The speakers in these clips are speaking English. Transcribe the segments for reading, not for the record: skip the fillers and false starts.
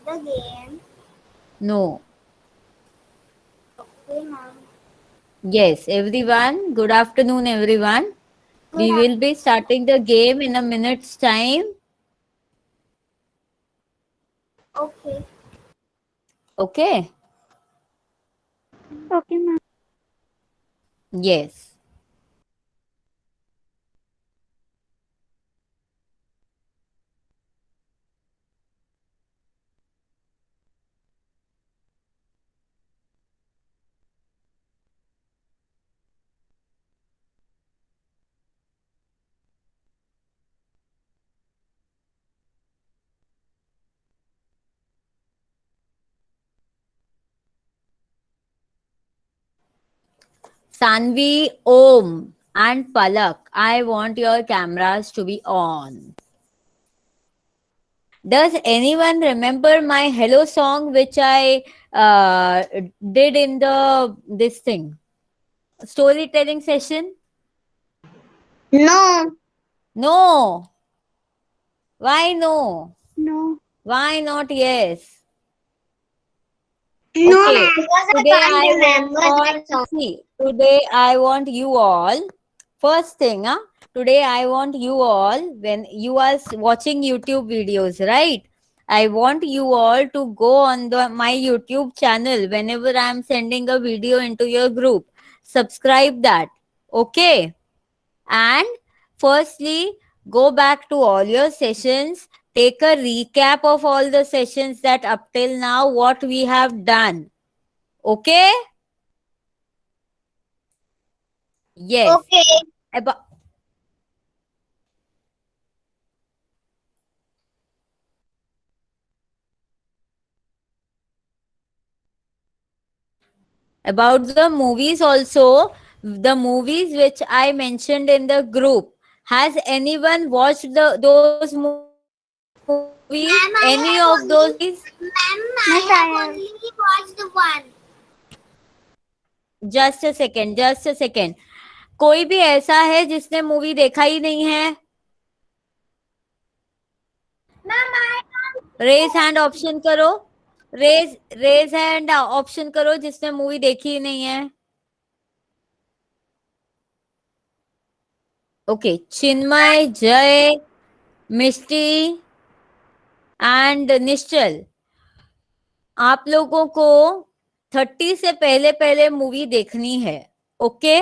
the game? No. Okay, ma'am. Yes, everyone. Good afternoon, everyone. Good We will be starting the game in a minute's time. Okay. Okay. Okay, ma'am. Yes. Sanvi, Om, and Palak, I want your cameras to be on. Does anyone remember my hello song which I did in the this thing storytelling session? No. No. Why no? No. Why not yes? No, Okay. ma'am. Because I Today can't I remember that want song. see. Today I want you all. First thing, huh? Today I want you all when you are watching YouTube videos, right? I want you all to go on my YouTube channel whenever I am sending a video into your group. Subscribe that. Okay. And firstly, go back to all your sessions. Take a recap of all the sessions that up till now what we have done. Okay? Yes. Okay. About, about the movies also, the movies which I mentioned in the group. Has anyone watched those movies? Any of those Ma'am, movies? I have only. Ma'am, I have only watched one. Just a second just a second कोई भी ऐसा है जिसने movie देखा ही नहीं है Ma'am, I raise hand option करो raise hand option करो जिसने मूवी देखी ही नहीं है ओके चिन्मय जय मिष्टी एंड निश्चल आप लोगों को 30 से पहले पहले मूवी देखनी है ओके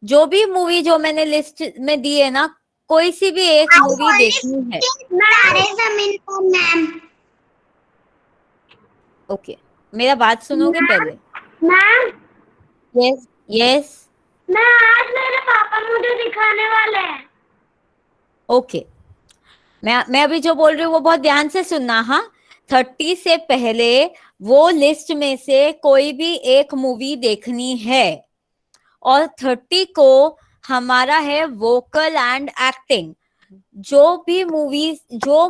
जो भी मूवी जो मैंने लिस्ट में दी है ना कोई सी भी एक मूवी देखनी है तारे जमीन पर मैम. ओके मेरा बात सुनोगे पहले मैम, यस यस मैं आज मेरे पापा मुझे दिखाने वाले हैं. ओके मैं अभी जो बोल रही हूँ वो बहुत ध्यान से सुनना हाँ 30 से पहले वो लिस्ट में से कोई भी एक मूवी देखनी है और 30 को हमारा है वोकल एंड एक्टिंग जो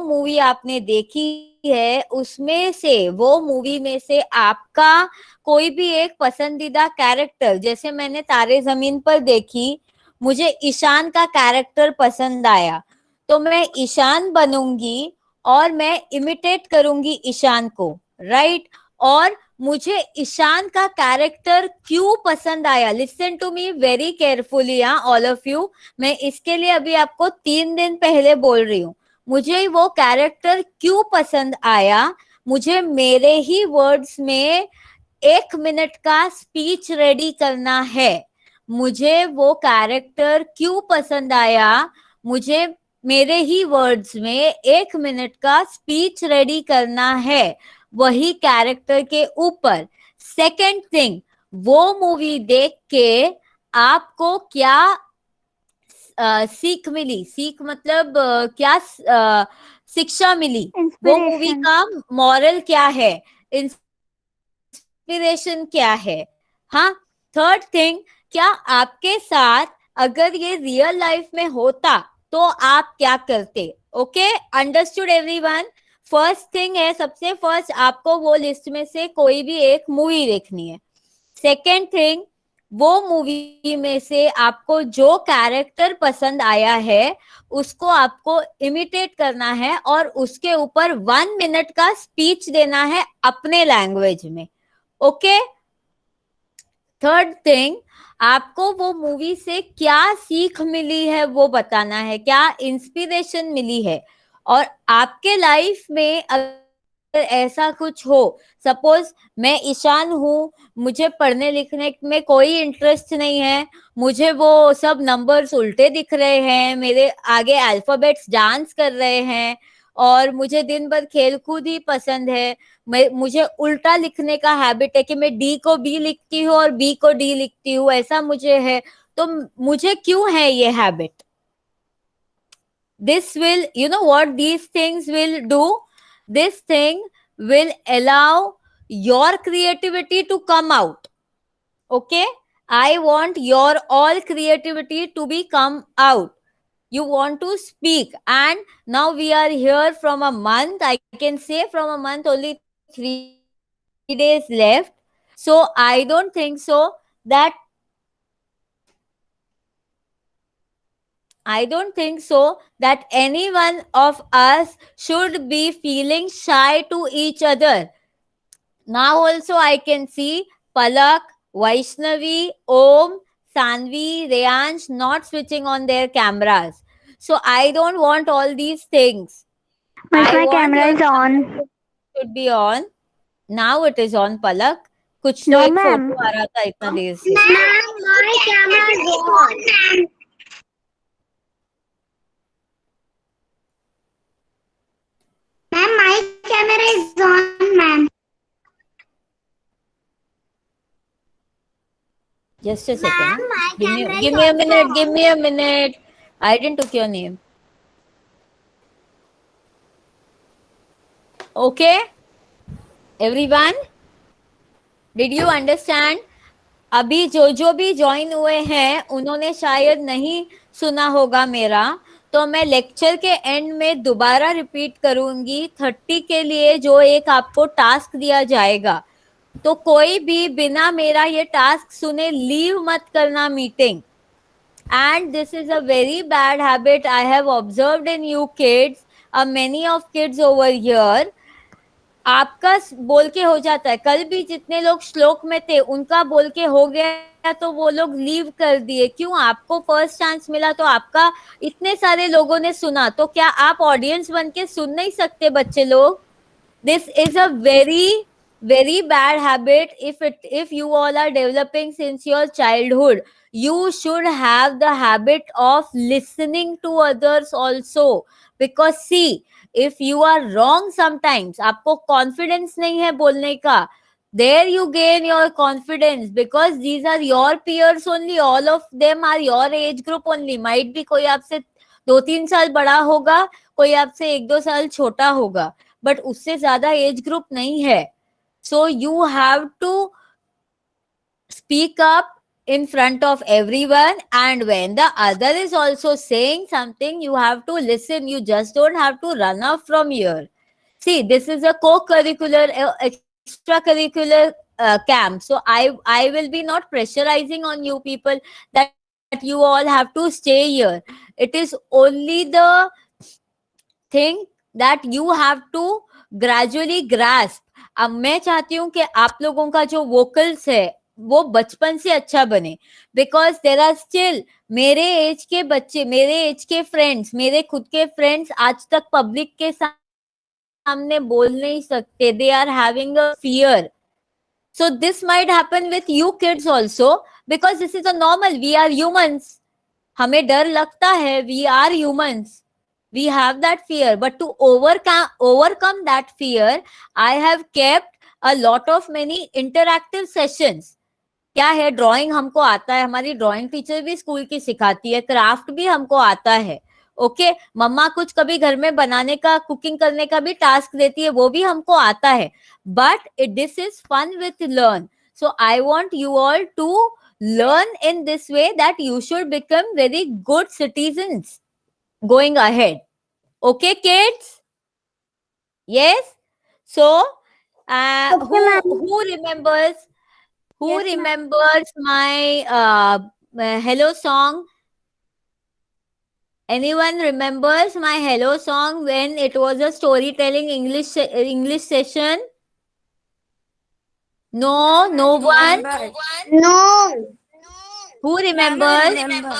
मूवी आपने देखी है उसमें से वो मूवी में से आपका कोई भी एक पसंदीदा कैरेक्टर जैसे मैंने तारे जमीन पर देखी मुझे ईशान का कैरेक्टर पसंद आया तो मैं ईशान बनूंगी और मैं इमिटेट करूंगी ईशान को राइट और मुझे ईशान का कैरेक्टर क्यों पसंद आया listen to me very carefully all of you मैं इसके लिए अभी आपको 3 दिन पहले बोल रही हूँ मुझे वो कैरेक्टर क्यों पसंद आया मुझे मेरे ही वर्ड्स में 1 मिनट का स्पीच रेडी करना है मुझे वो कैरेक्टर क्यों पसंद आया मुझे मेरे ही वर्ड्स में 1 मिनट का स्पीच रेडी करना है वही कैरेक्टर के ऊपर सेकंड थिंग वो मूवी देख के आपको क्या सीख मिली सीख मतलब क्या शिक्षा मिली वो मूवी इंस्पिरेशन. का मॉरल क्या है इंस्पिरेशन क्या है हाँ थर्ड थिंग क्या आपके साथ अगर ये रियल लाइफ में होता तो आप क्या करते okay understood everyone first thing है सबसे फर्स्ट आपको वो लिस्ट में से कोई भी एक मूवी देखनी है सेकेंड थिंग वो मूवी में से आपको जो कैरेक्टर पसंद आया है उसको आपको इमिटेट करना है और उसके ऊपर 1 मिनट का स्पीच देना है अपने लैंग्वेज में. ओके. थर्ड थिंग, आपको वो मूवी से क्या सीख मिली है वो बताना है, क्या इंस्पिरेशन मिली है. और आपके लाइफ में अगर ऐसा कुछ हो, सपोज मैं ईशान हूँ, मुझे पढ़ने लिखने में कोई इंटरेस्ट नहीं है, मुझे वो सब नंबर्स उल्टे दिख रहे हैं, मेरे आगे अल्फाबेट्स डांस कर रहे हैं, और मुझे दिन भर खेल कूद ही पसंद है, मुझे उल्टा लिखने का हैबिट है कि मैं डी को बी लिखती हूँ और बी को डी लिखती हूँ, ऐसा मुझे है. तो मुझे क्यों है ये habit? This will, you know what these things will do? This thing will allow your creativity to come out. Okay. I want your all creativity to be come out. You want to speak, and now we are here from a month. I can say from a month only 3 days left. So I don't think so that any one of us should be feeling shy to each other. Now also I can see Palak, Vaishnavi, Om, Sanvi, Reyansh not switching on their cameras. So I don't want all these things. Miss, I my want camera your is on. camera should be on. Now it is on, Palak. कुछ तो No, एक ma'am. Photo आ रहा था इतना देर से. Ma'am, my camera is on. Ma'am, my camera is on, ma'am. Just a second. Ma'am, my camera is Give me a also minute. on. Give me a minute. I didn't took your name. Okay, everyone. Did you understand? अभी जो भी join हुए हैं उन्होंने शायद नहीं सुना होगा मेरा, तो मैं लेक्चर के एंड में दोबारा रिपीट करूंगी 30 के लिए जो एक आपको टास्क दिया जाएगा. तो कोई भी बिना मेरा ये टास्क सुने लीव मत करना meeting. And this is a very bad habit I have observed in you kids, many of kids over here. आपका बोल के हो जाता है. कल भी जितने लोग श्लोक में थे उनका बोल के हो गया तो वो लोग लीव कर दिए. क्यों? आपको फर्स्ट चांस मिला तो आपका इतने सारे लोगों ने सुना, तो क्या आप ऑडियंस बन के सुन नहीं सकते बच्चे लोग? This is a very bad habit. If you all are developing since your childhood, you should have the habit of listening to others also. Because see, if you are wrong sometimes, आपको confidence नहीं है बोलने का, there you gain your confidence because these are your peers only. All of them are your age group only. Might be कोई आपसे 2-3 साल बड़ा होगा, कोई आपसे 1-2 साल छोटा होगा, बट उससे ज्यादा एज ग्रुप नहीं है. So you have to speak up in front of everyone, and when the other is also saying something you have to listen. You just don't have to run off from here. See, this is a co-curricular extracurricular camp, so I will be not pressurizing on you people that you all have to stay here. It is only the thing that you have to gradually grasp. अब मैं चाहती हूँ कि आप लोगों का जो vocals है वो बचपन से अच्छा बने, बिकॉज देर आर स्टिल मेरे एज के बच्चे, मेरे एज के फ्रेंड्स, मेरे खुद के फ्रेंड्स आज तक पब्लिक के सामने बोल नहीं सकते. They are having a fear. So this might happen with you kids also, because this is a normal. We are humans. हमें डर लगता है. We are humans. We have that fear, but to overcome that fear, I have kept a lot of many interactive sessions. क्या है, drawing हमको आता है, हमारी ड्राइंग टीचर भी स्कूल की सिखाती है, क्राफ्ट भी हमको आता है. ओके, मम्मा कुछ कभी घर में बनाने का, कुकिंग करने का भी टास्क देती है, वो भी हमको आता है. But this is fun with learn. So I want you all to learn in this way that you should become very good citizens going ahead. Okay, kids? Yes. So Okay, ma'am. who remembers Who Yes, ma'am. remembers my hello song? Anyone remembers my hello song when it was a storytelling English session? No, no one. Remember. No. Who Ma'am, I remembers? remember.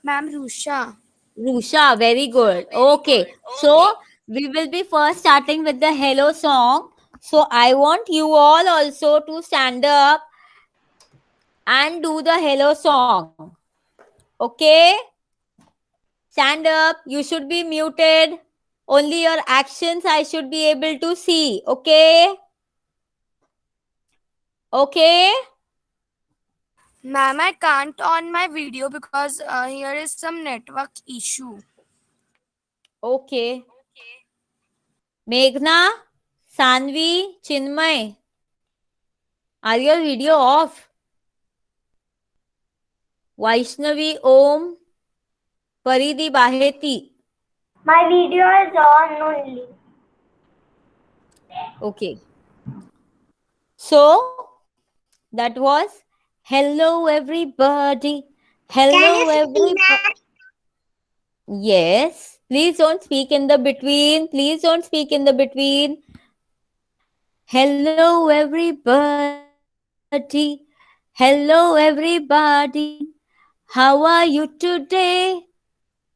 Ma'am Rusha. Rusha, very good. Okay, so we will be first starting with the hello song. So I want you all also to stand up and do the hello song. Okay? Stand up. You should be muted. Only your actions I should be able to see. Okay? Okay? Ma'am, I can't on my video because here is some network issue. Okay. Meghna, Sanvi, Chinmay, are your video off? Vaishnavi, Om, Paridi, Baheti. My video is on only. Okay. So that was hello everybody. Can Hello you sing everybody. that? Yes. Please don't speak in the between. Please don't speak in the between. Hello everybody. Hello everybody. How are you today?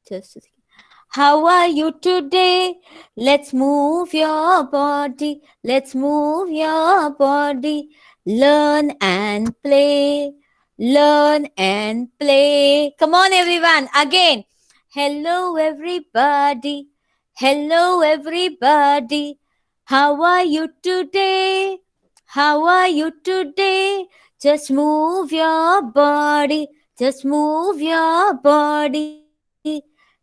Just a second. How are you today? Let's move your body. Let's move your body. Learn and play. Learn and play. Come on, everyone. Again. Hello, everybody. Hello, everybody. How are you today? How are you today? Just move your body. Just move your body.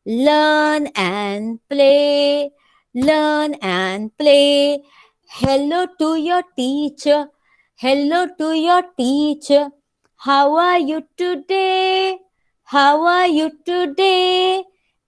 Learn and play. Learn and play. Hello to your teacher. Hello to your teacher. How are you today? How are you today?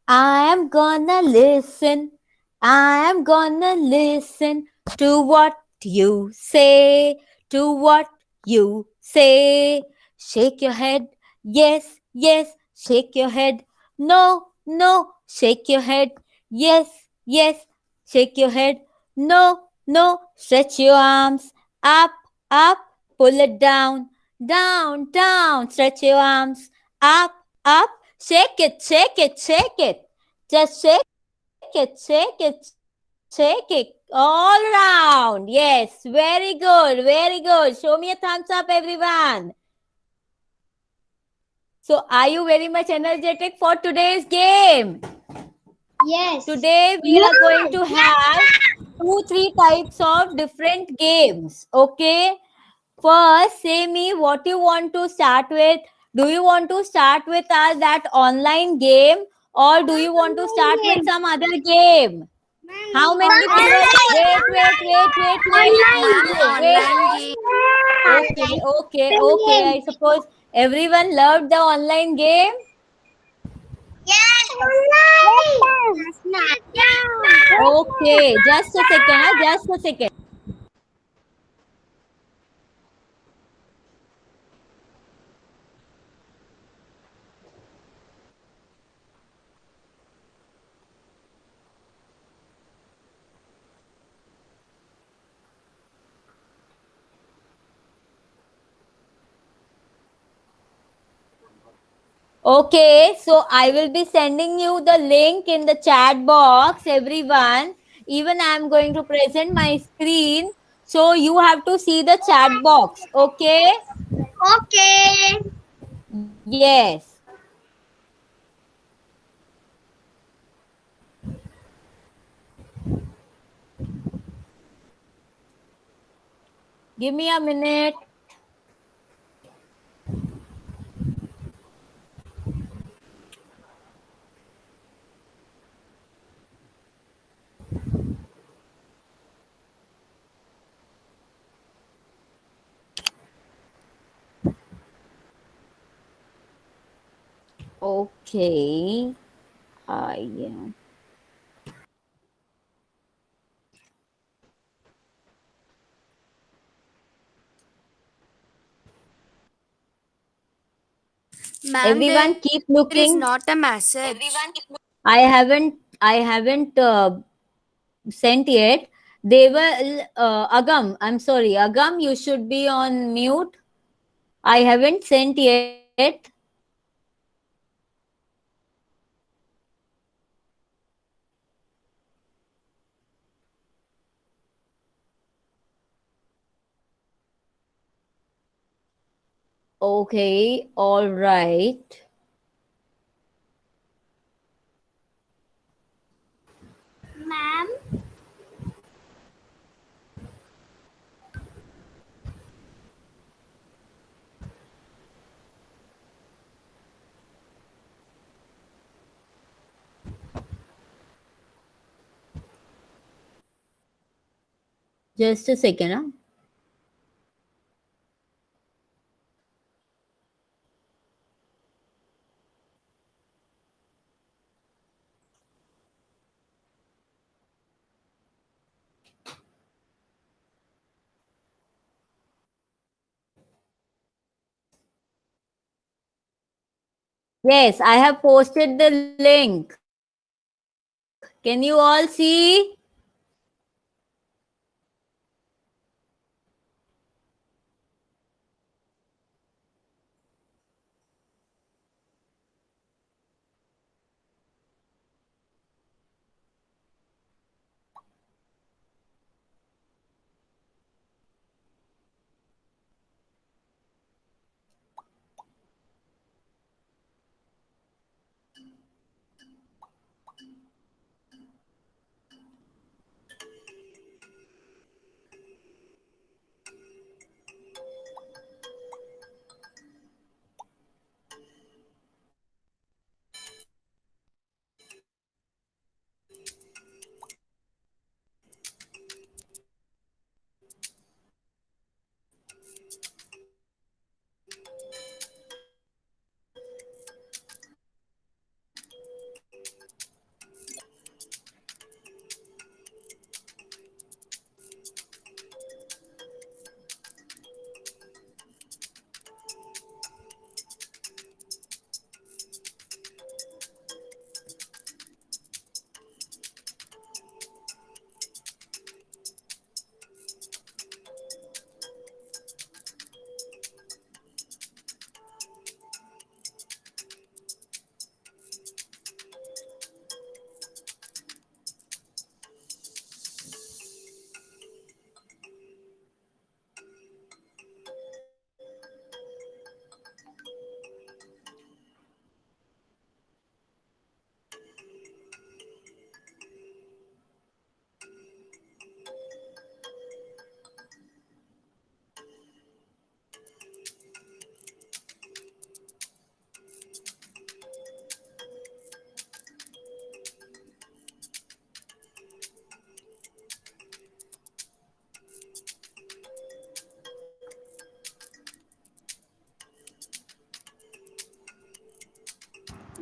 I am gonna listen. I am gonna listen to what you say. To what you say. Shake your head. Yes, yes. Shake your head. No, no. Shake your head. Yes, yes. Shake your head. No, no. Stretch your arms. Up, up. Pull it down. Down, down. Stretch your arms. Up, up. Shake it, shake it, shake it. Just shake it, shake it, shake it. All round. Yes, very good, very good. Show me a thumbs up, everyone. So, are you very much energetic for today's game? Yes. Today, we are going to have 2-3 types of different games. Okay. First, say me what you want to start with. Do you want to start with that online game, or do you want to start with some other game? How many people? Wait. Ma'am, online game. Okay. I suppose everyone loved the online game. Yes. Online. Yes. Okay, just a second. Just a second. Okay, so I will be sending you the link in the chat box, everyone. Even I am going to present my screen. So you have to see the chat box. Okay? Okay. Yes. Give me a minute. Okay. Yeah. Ma'am, Everyone keep there is looking. not a message. I haven't sent yet. They will. Agam, I'm sorry. Agam, you should be on mute. I haven't sent yet. Okay, all right. Ma'am, Just a second. Huh? Yes, I have posted the link. Can you all see?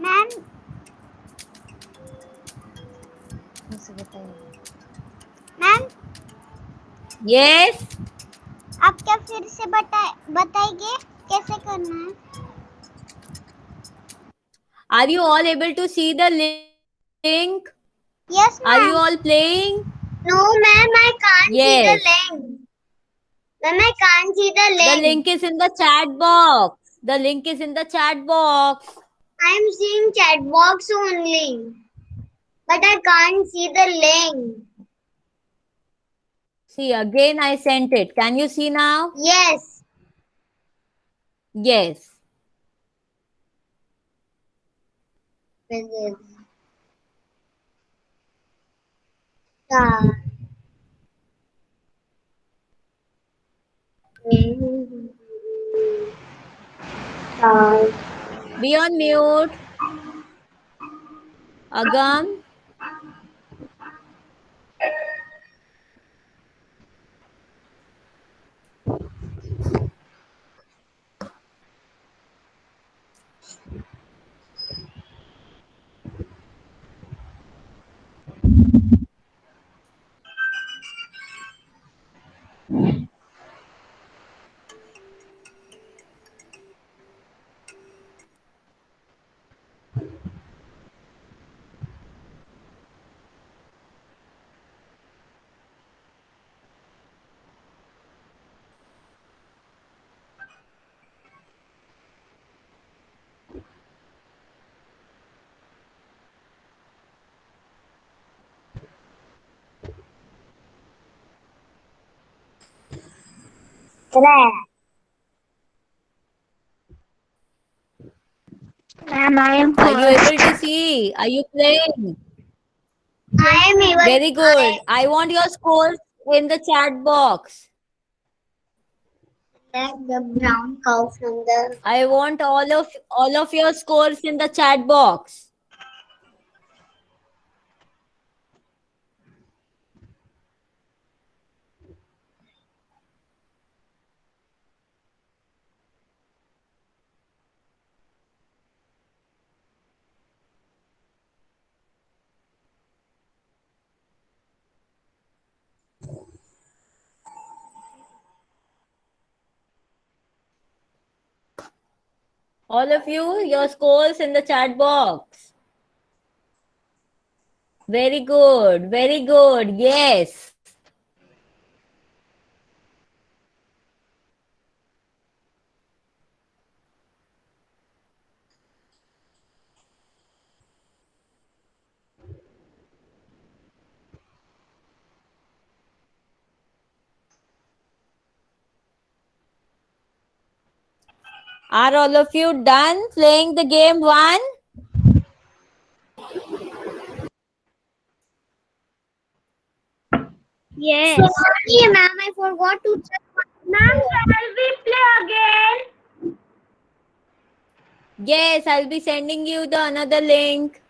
Ma'am ma'am Yes. आप क्या फिर से बताइए कैसे करना है? Are you all able to see the link? Yes, Are you ma'am. all playing? No, ma'am, I can't see the Yes. link. Ma'am, I can't see the The link. link is in the chat box. The link is in the chat box. I'm seeing chat box only, but I can't see the link. See, again I sent it. Can you see now? Yes. Yes. Star. Star. Be on mute. Agam. Red. Ma'am, I am Are you first. able to see? Are you playing? I am even. Very good. I want your scores in the chat box. Like the brown cow from the. I want all of your scores in the chat box. All of you, your scores in the chat box. Very good. Very good. Yes. Are all of you done playing the game one? Yes. Sorry, ma'am, I forgot to check. Ma'am, shall we play again? Yes, I'll be sending you the another link.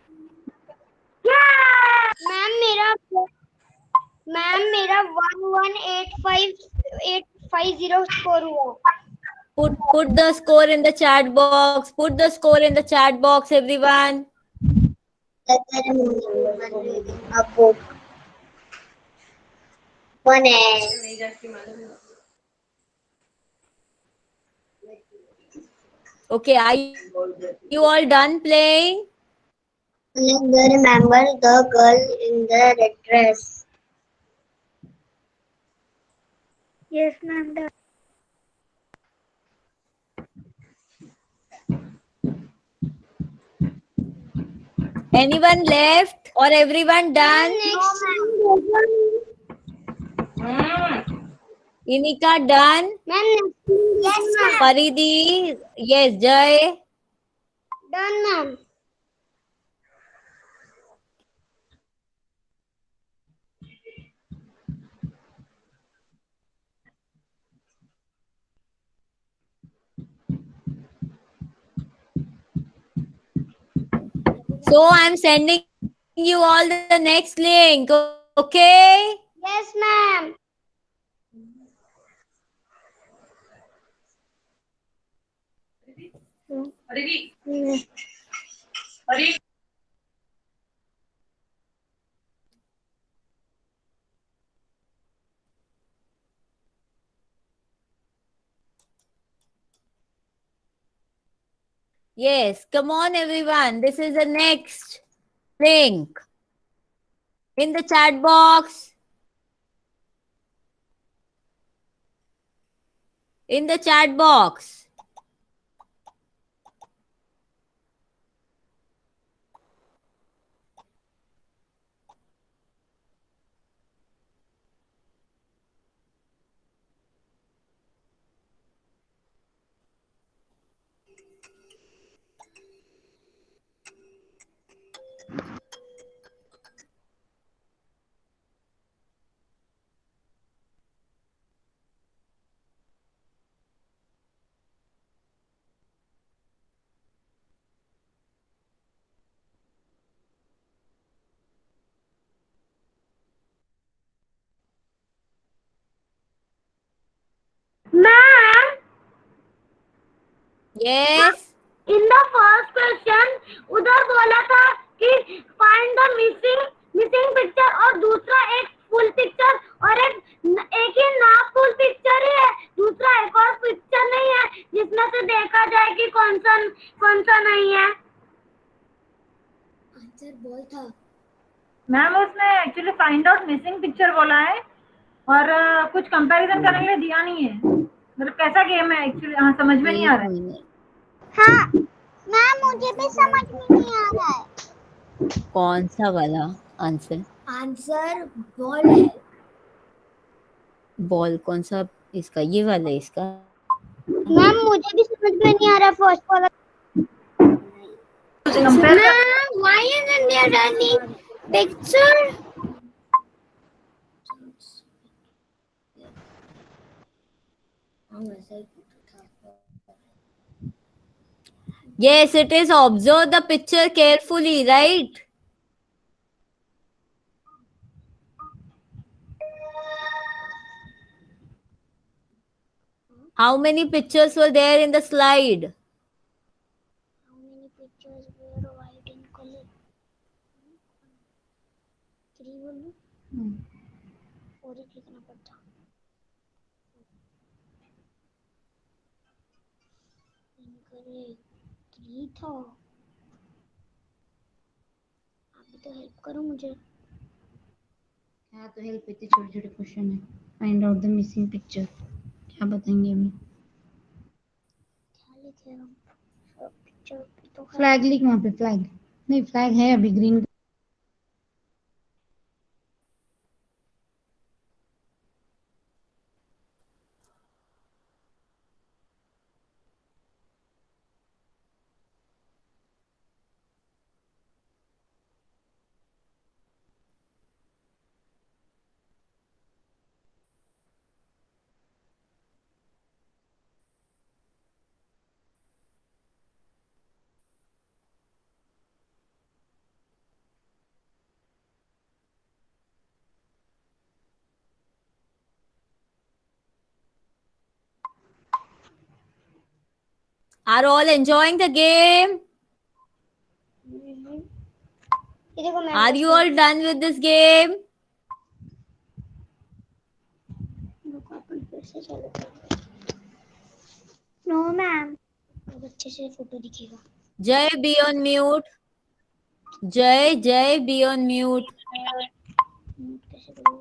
Yeah. Ma'am मेरा 1185 score हुआ. Put the score in the chat box. Put the score in the chat box, everyone. आपको 1 है. Okay, are you all done playing? Remember the girl in the red dress. Yes, ma'am. Anyone left or everyone done? Inika done? Yes, ma'am. Faridi? Yes, Jay? Done, ma'am. So I'm sending you all the next link. Okay? Yes, ma'am. Yes, come on, everyone. This is the next link in the chat box. In the chat box. Ma'am, Yes. in the first question, उधर बोला था कि find the missing picture और दूसरा एक full picture और एक ही ना full picture ही है, दूसरा एक और picture नहीं है जिसमें से देखा जाए कि कौन सा नहीं है. आंसर बोल था. मैम उसने actually find out missing picture बोला है और कुछ कंपैरिजन करने के लिए दिया नहीं है. मतलब कैसा गेम है एक्चुअली समझ में नहीं आ रहा है. हाँ मैम, मुझे भी समझ में नहीं आ रहा है. कौन सा वाला आंसर? आंसर बॉल है. बॉल कौन सा इसका ये वाला इसका मैम मुझे भी समझ में नहीं आ रहा फर्स्ट वाला। कंपेयर कर ma'am why isn't there any picture? Yes, it is. Observe the picture carefully, right? How many pictures were there in the slide? How many pictures were white in color? 3 बोलो और ही लिखना पड़ता। इनकरे 3 था। आप भी तो हेल्प करो मुझे। क्या तो हेल्प इतने छोटे छोटे क्वेश्चन है। Find out the missing picture, क्या बताएंगे हमें? क्या लिखे हम? पिक्चर तो है। फ्लैग लिख वहाँ पे, फ्लैग नहीं, फ्लैग है अभी green. Are all enjoying the game? ये देखो ma'am Are you all done with this game? अपन फिर से चलो। नो मैम अब अच्छे से फोटो दिखेगा। Jay, be on mute. Jay, be on mute. कैसे करूँ?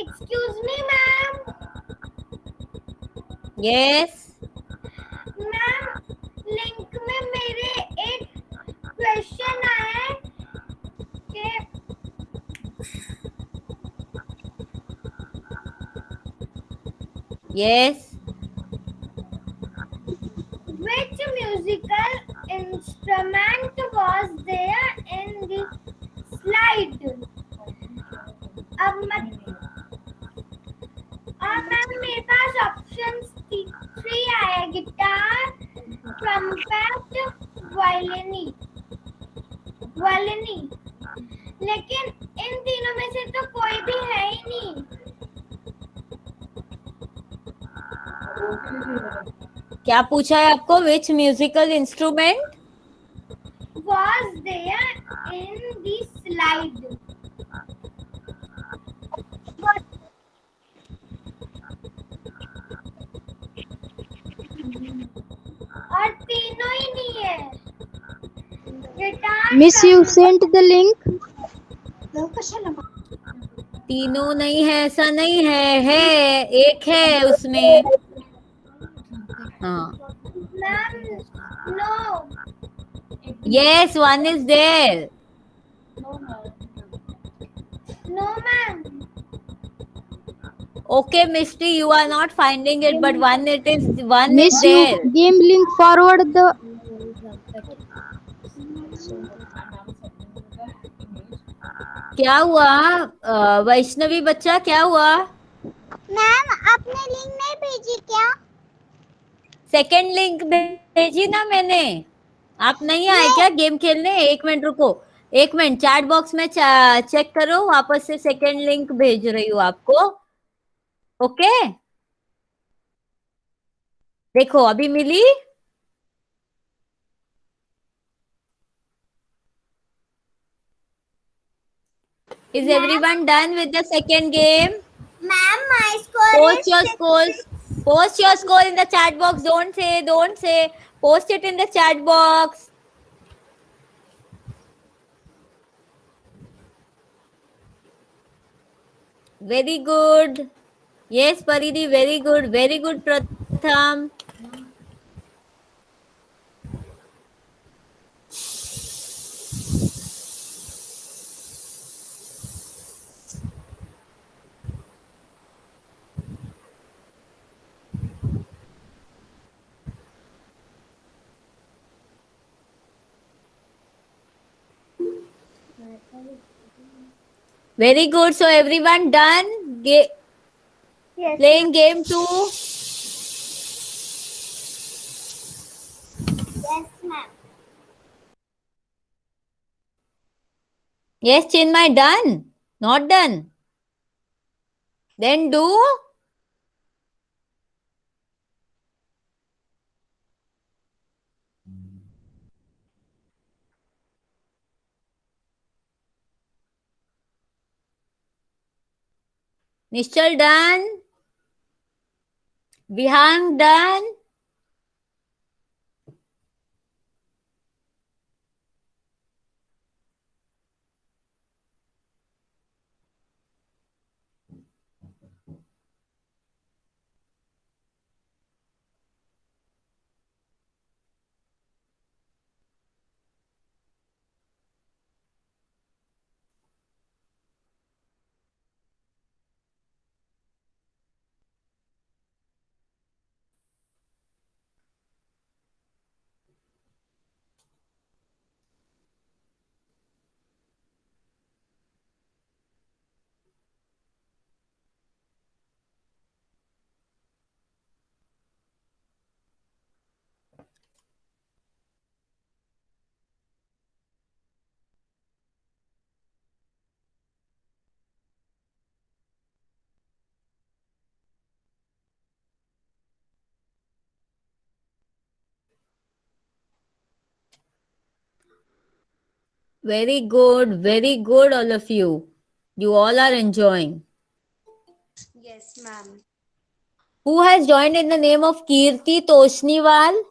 Excuse me, ma'am. Yes. Ma'am link में मेरे एक क्वेश्चन आया है कि Yes. which musical instrument was there in the slide? अब मैम मेरे पास ऑप्शन 3 आया, गिटार, ट्रम्पेट, वायलिनी, लेकिन इन तीनों में से तो कोई भी है ही नहीं। क्या पूछा है आपको? Which musical instrument was there in the slide? और तीनों ही नहीं है। Guitar miss you sent the link. तीनों नहीं है, ऐसा नहीं है, एक है उसमें। हाँ। Ma'am no. Yes, one is there. No ma'am. Okay, Misty, you are not finding it, but one is miss you there. Game link forward the. क्या हुआ वैष्णवी बच्चा, क्या हुआ? मैम आपने लिंक नहीं भेजी क्या? सेकंड लिंक भेजी ना मैंने। आप नहीं आए क्या गेम खेलने? 1 मिनट रुको, 1 मिनट, चैट बॉक्स में चेक करो, वापस से सेकंड लिंक भेज रही हूँ आपको। ओके, देखो अभी मिली। Is everyone done with the second game? Ma'am my score Post your scores. Post your score in the chat box. Don't say. Post it in the chat box. Very good. Yes, Paridi, very good, Pratham. Very good. So everyone done Yes, playing game 2? yes, ma'am. Yes, Chinmay, done? Not done? Then do. Nishchal done? Vihang done? Very good, all of you. You all are enjoying. Yes, ma'am. Who has joined in the name of Kirti Toshniwal?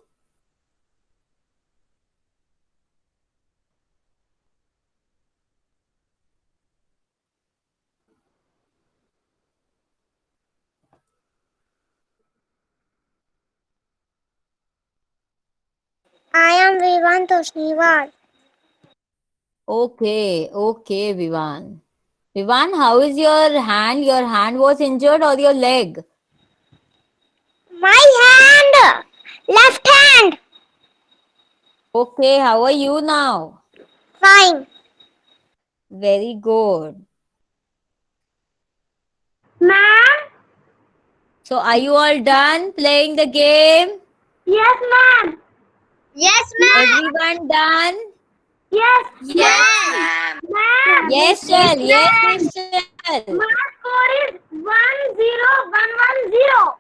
I am Vivan Toshniwal. Okay, Vivan. Vivan, how is your hand? Your hand was injured or your leg? My hand! Left hand! Okay, how are you now? Fine. Very good. Ma'am? So, are you all done playing the game? Yes, ma'am. Yes, Everyone done? Yes, Yes, ma'am. ma'am. Yes, Chal. Yes, Nishchal. My score is 10110.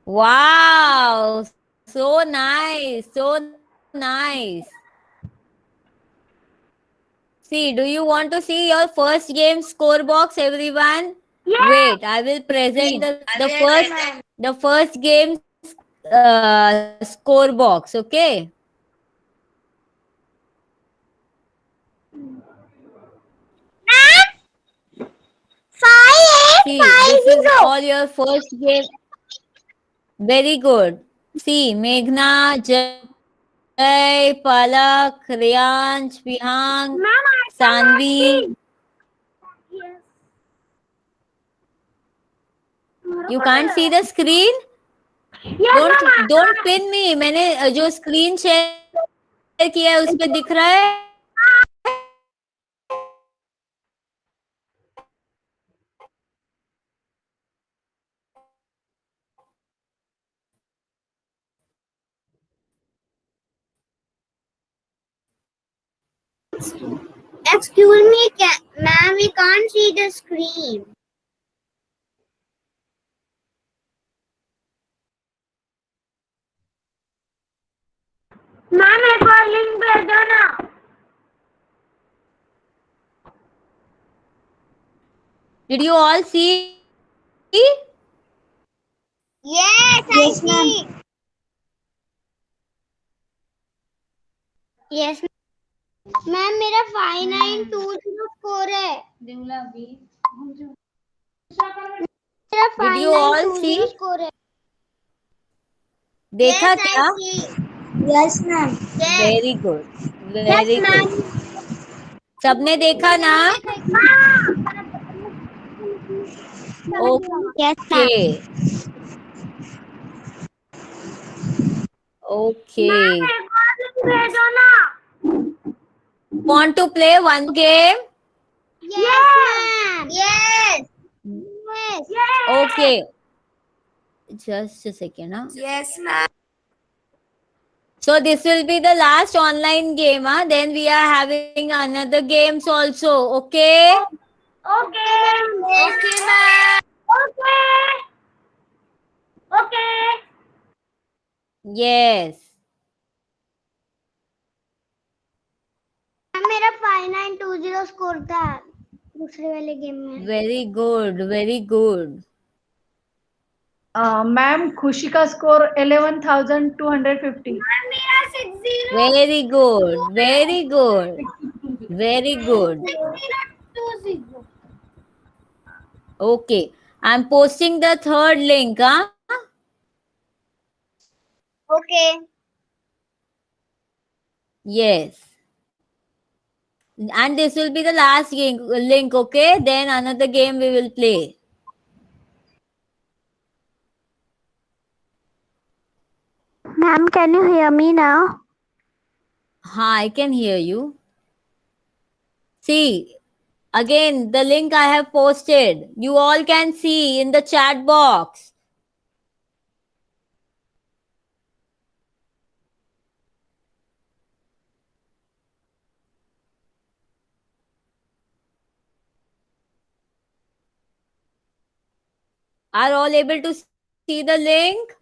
Wow. So nice. So nice. See, do you want to see your first game score box, everyone? Yes. Wait, I will present the first game score box, okay? See, this is 5850. all your first game. Very good. See, Meghna, Jay, Palak, Riyansh, Vihang, Ma'am, I cannot Sanvi. see. Yes. You can't see the screen? Yes, ma'am. Don't pin me. मैंने जो screen share किया है उस पे दिख रहा है? Excuse me, ma'am, we can't see the screen. Ma'am एक बार लिंक भेज दो ना. Did you all see? Yes, I see. Yes, ma'am मेरा 5920 स्कोर है. मेरा Did you all see? Score है। देखा क्या? Yes ma'am. Very good, very good. सबने देखा ना? Okay, okay. भेजो ना। Want to play one game? Yes ma'am. Yes. Yes. Okay, just a second. Huh? Yes, ma'am. So this will be the last online game. Huh? Then we are having another games also. Okay? Okay. Okay, ma'am. Okay. Okay. Yes. मेरा 5920 score था दूसरे वाले game में। Very good, very good. Ma'am खुशी का score 11,250। मेरा 60। Very good, very good, very good. 6020। Okay, I'm posting the third link. Huh? Okay. Yes. And this will be the last link. Okay? Then another game we will play. Ma'am can you hear me now? Ha, I can hear you. See, again, the link I have posted. You all can see in the chat box. Are all able to see the link?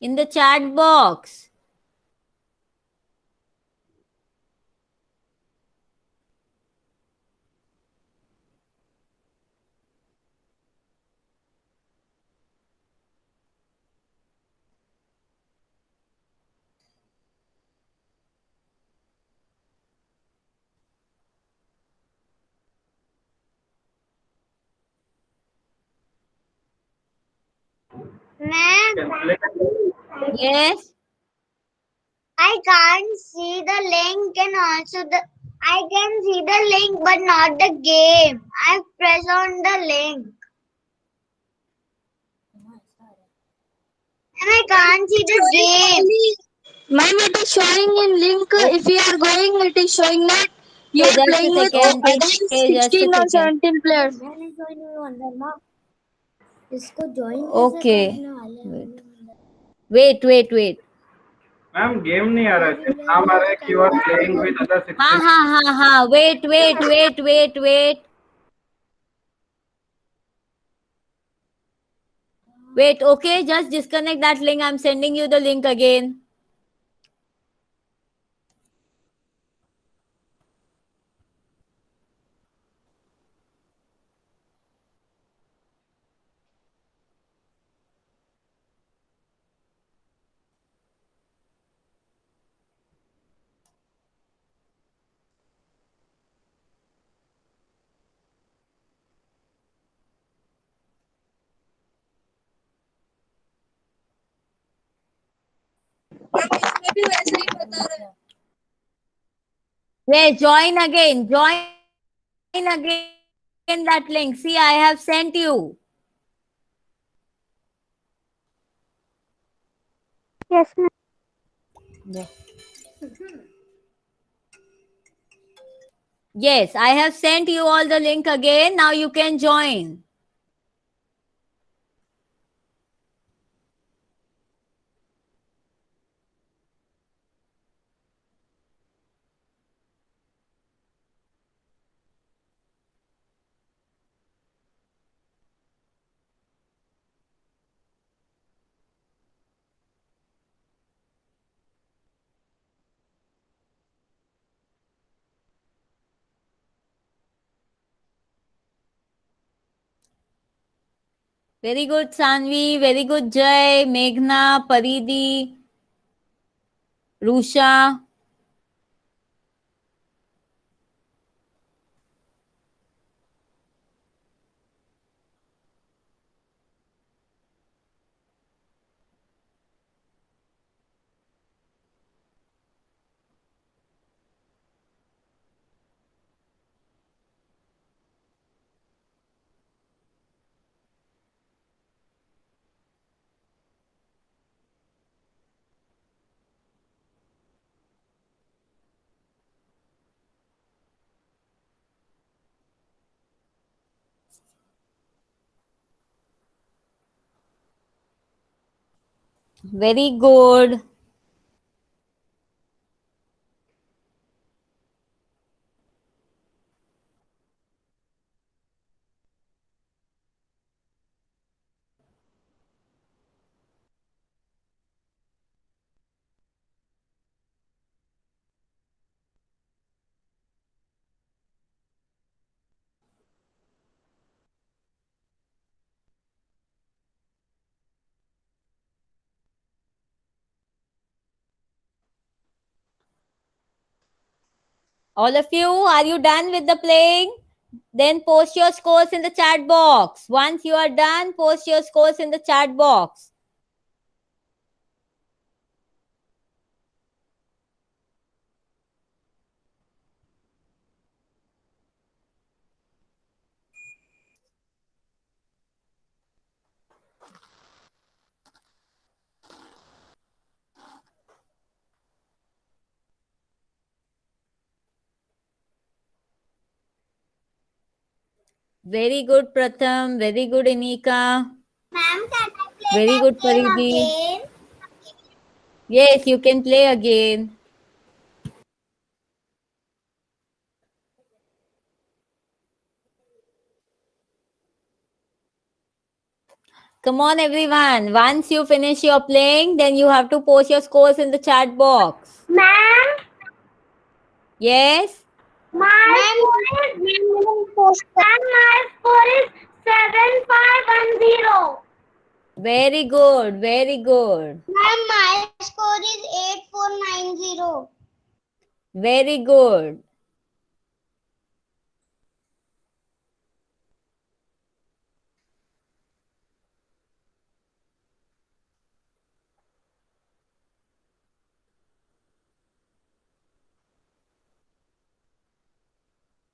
In the chat box. Ma'am Yes. I can't see the link and also I can see the link but not the game. I press on the link. And I can't see the game. Ma'am, it is showing in link. If you are going, it is showing that you Okay, are just a playing with second. against Okay, just a 16 or second. 17 players. Okay. Wait. Ma'am game नहीं आ रहा है, सिर्फ नाम आ रहा है कि you are playing with other 16। Ha. Wait. Wait, okay, just disconnect that link. I'm sending you the link again. Wait, join again that link. See, I have sent you. Yes, ma'am. Yes, I have sent you all the link again. Now you can join. Very good, Sanvi. Very good, Jay, Meghna, Paridi, Rusha. Very good. All of you, are you done with the playing? Then post your scores in the chat box. Once you are done, post your scores in the chat box. Very good, Pratham. Very good, Inika. Ma'am, can I play Very that good, game Paridi. again? Yes, you can play again. Come on, everyone. Once you finish your playing, then you have to post your scores in the chat box. Ma'am, Yes? my score is 7510. Very good. Very good. Ma'am, my score is 8490. Very good.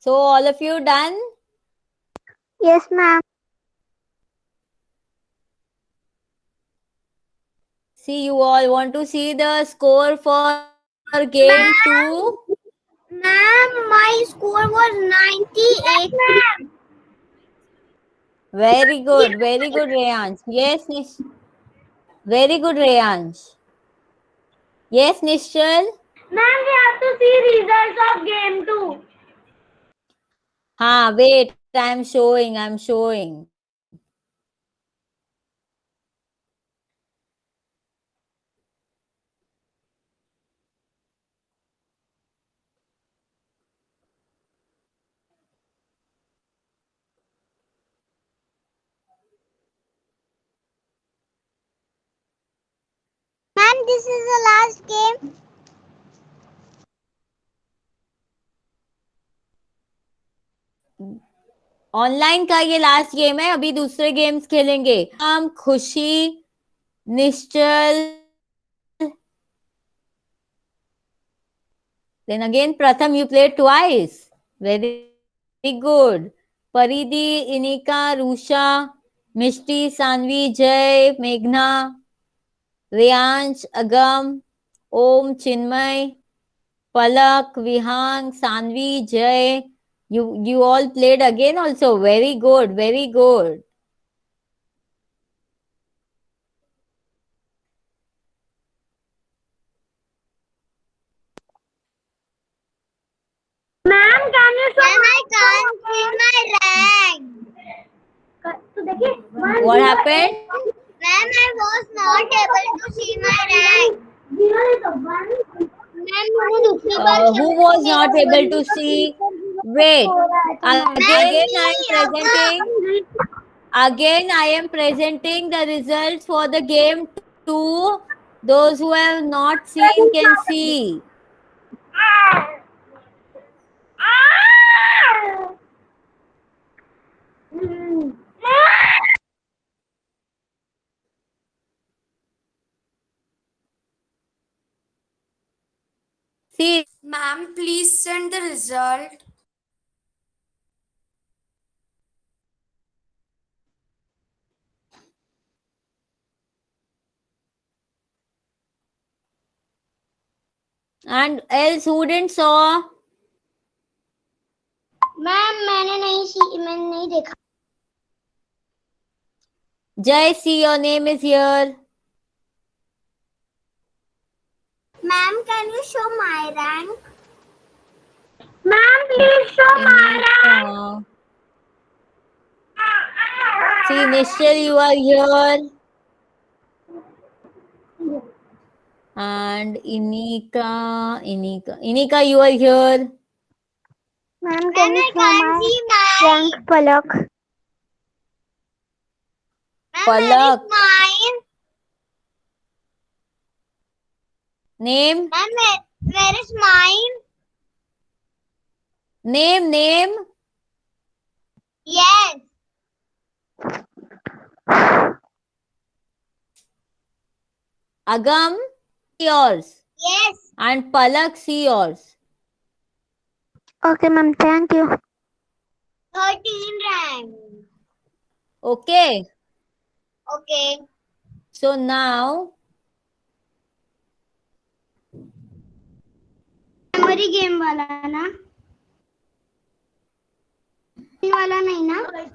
So, all of you done? Yes, ma'am. See, you all want to see the score for game 2? Ma'am, my score was 98. Ma'am. Very good. Very good, Rayansh. Yes, very good, Rayansh. Yes, Nishchal? Ma'am, we have to see results of game 2. Wait. I'm showing. Ma'am, this is the last game. Online का ये last game है. अभी दूसरे games खेलेंगे. हम खुशी, निश्चल, then again Pratham, you played twice. Very good. Paridi, Inika, Rusha, Mishti, Sanvi, Jay, Meghna, Riyansh, Agam, Om, Chinmay, Palak, Vihang, Sanvi, Jay. You all played again also. Very good. Very good. Ma'am, can you show I can't see my rank. So देखिए, What happened? Ma'am, I was not able to see my rank. Zero is a one. Ma'am, मैंने दूसरी बार Who was not able to see? Wait. Again, I am presenting the results for the game 2. Those who have not seen can see. See, Ma'am, please send the result. and else who didn't saw? Ma'am मैंने नहीं देखा. Jai, see, your name is here. Ma'am, can you show my rank? Ma'am, please show my rank. See, Nishchal, you are here. And Inika, you are here. Ma'am, can you show my rank, Palak? Palak. Mine. Name, Ma'am, where is mine? name. Yes. Agam, yours. Yes. And Palak, see yours. Okay, ma'am. Thank you. 13 rank. Okay. Okay. So now, memory game वाला ना वाला नहीं ना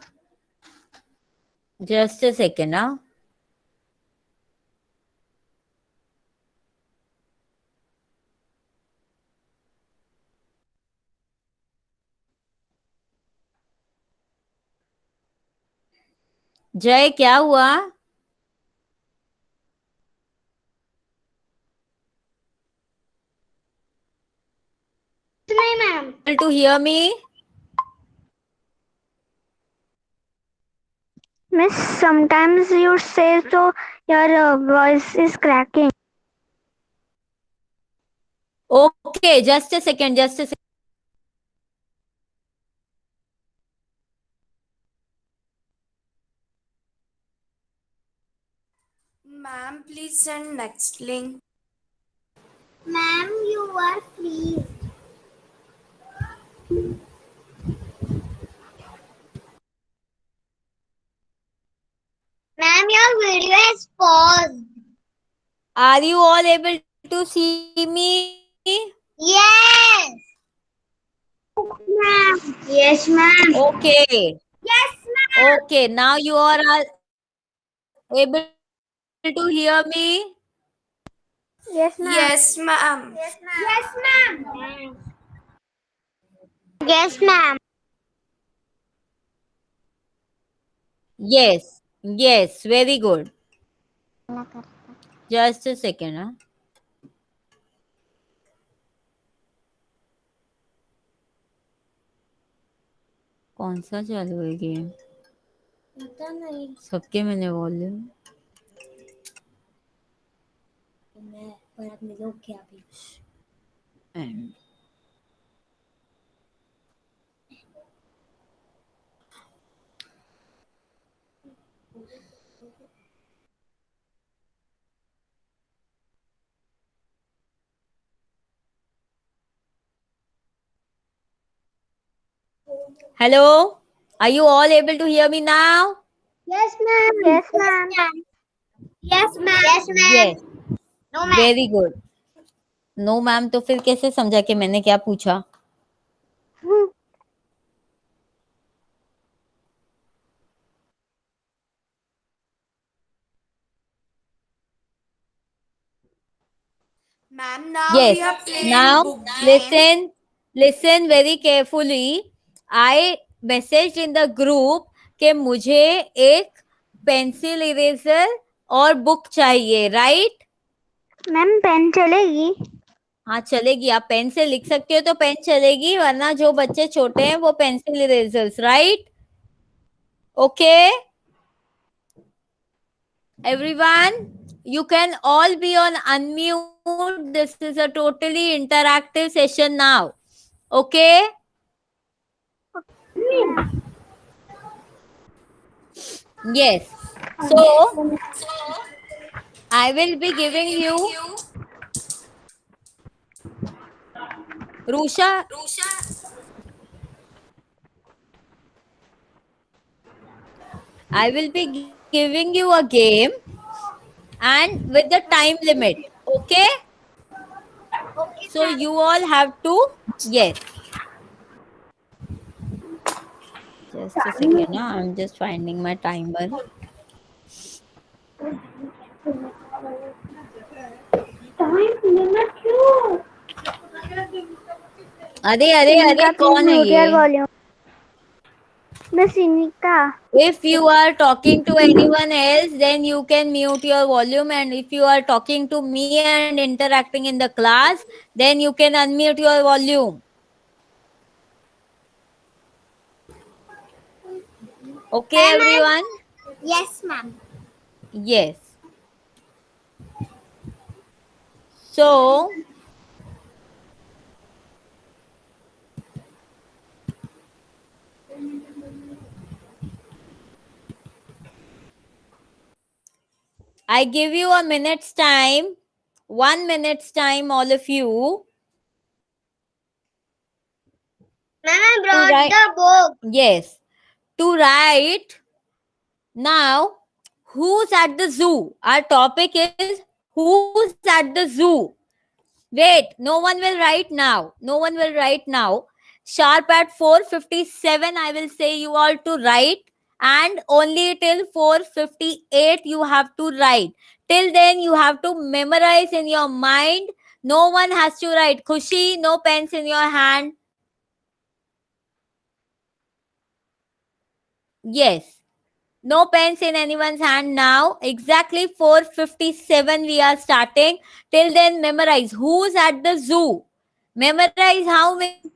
just a second, huh? जय, क्या हुआ? नहीं ma'am Able to hear me? Miss, sometimes you say so your voice is cracking. Okay, just a second. Ma'am, please send next link. Ma'am, you are free. Ma'am, your video is paused. Are you all able to see me? Yes. Ma'am. Yes, ma'am. Okay. Yes, ma'am. Okay, now you all are able to hear me? Yes, ma'am. Yes, ma'am. Yes, ma'am. Yes, ma'am. Yes, very good. Just a second, huh? कौन सा चालू है game? पता नहीं सबके मैंने volume मैं पर आप मिलो क्या भी and Hello, are you all able to hear me now? Yes, ma'am. Yes, ma'am. Yes, ma'am. Yes, ma'am. Yes, No, ma'am. very good. No, ma'am, तो फिर कैसे समझा कि मैंने क्या पूछा? Ma'am, now we are Yes. playing Now book game. listen very carefully. I messaged in the group कि मुझे एक पेंसिल इरेजर और बुक चाहिए, राइट? मैम पेन चलेगी हाँ चलेगी, आप पेन से लिख सकते हो तो पेन चलेगी, वरना जो बच्चे छोटे हैं वो pencil erasers, right? Okay everyone, you can all be on unmute. This is a totally interactive session now. Okay? Yes. So, I will be giving you Rusha. I will be giving you a game and with the time limit. Okay? So you all have to, yes. Just a second. Now I'm just finding my timer. अरे अरे अरे कौन है ये? Miss Inika. If you are talking to anyone else, then you can mute your volume, and if you are talking to me and interacting in the class, then you can unmute your volume. Okay, everyone? Yes, ma'am. Yes. So, I give you a minute's time, 1 minute's time, all of you. Ma'am, I To brought write, the book. yes, to write. Now, who's at the zoo? Our topic is who's at the zoo. Wait, no one will write now. No one will write now. Sharp at 4:57, I will say you all to write, and only till 4:58 you have to write. Till then, you have to memorize in your mind. No one has to write. Khushi, no pens in your hand. Yes. No pens in anyone's hand now. Exactly 4:57 we are starting. Till then, memorize. Who's at the zoo? Memorize how many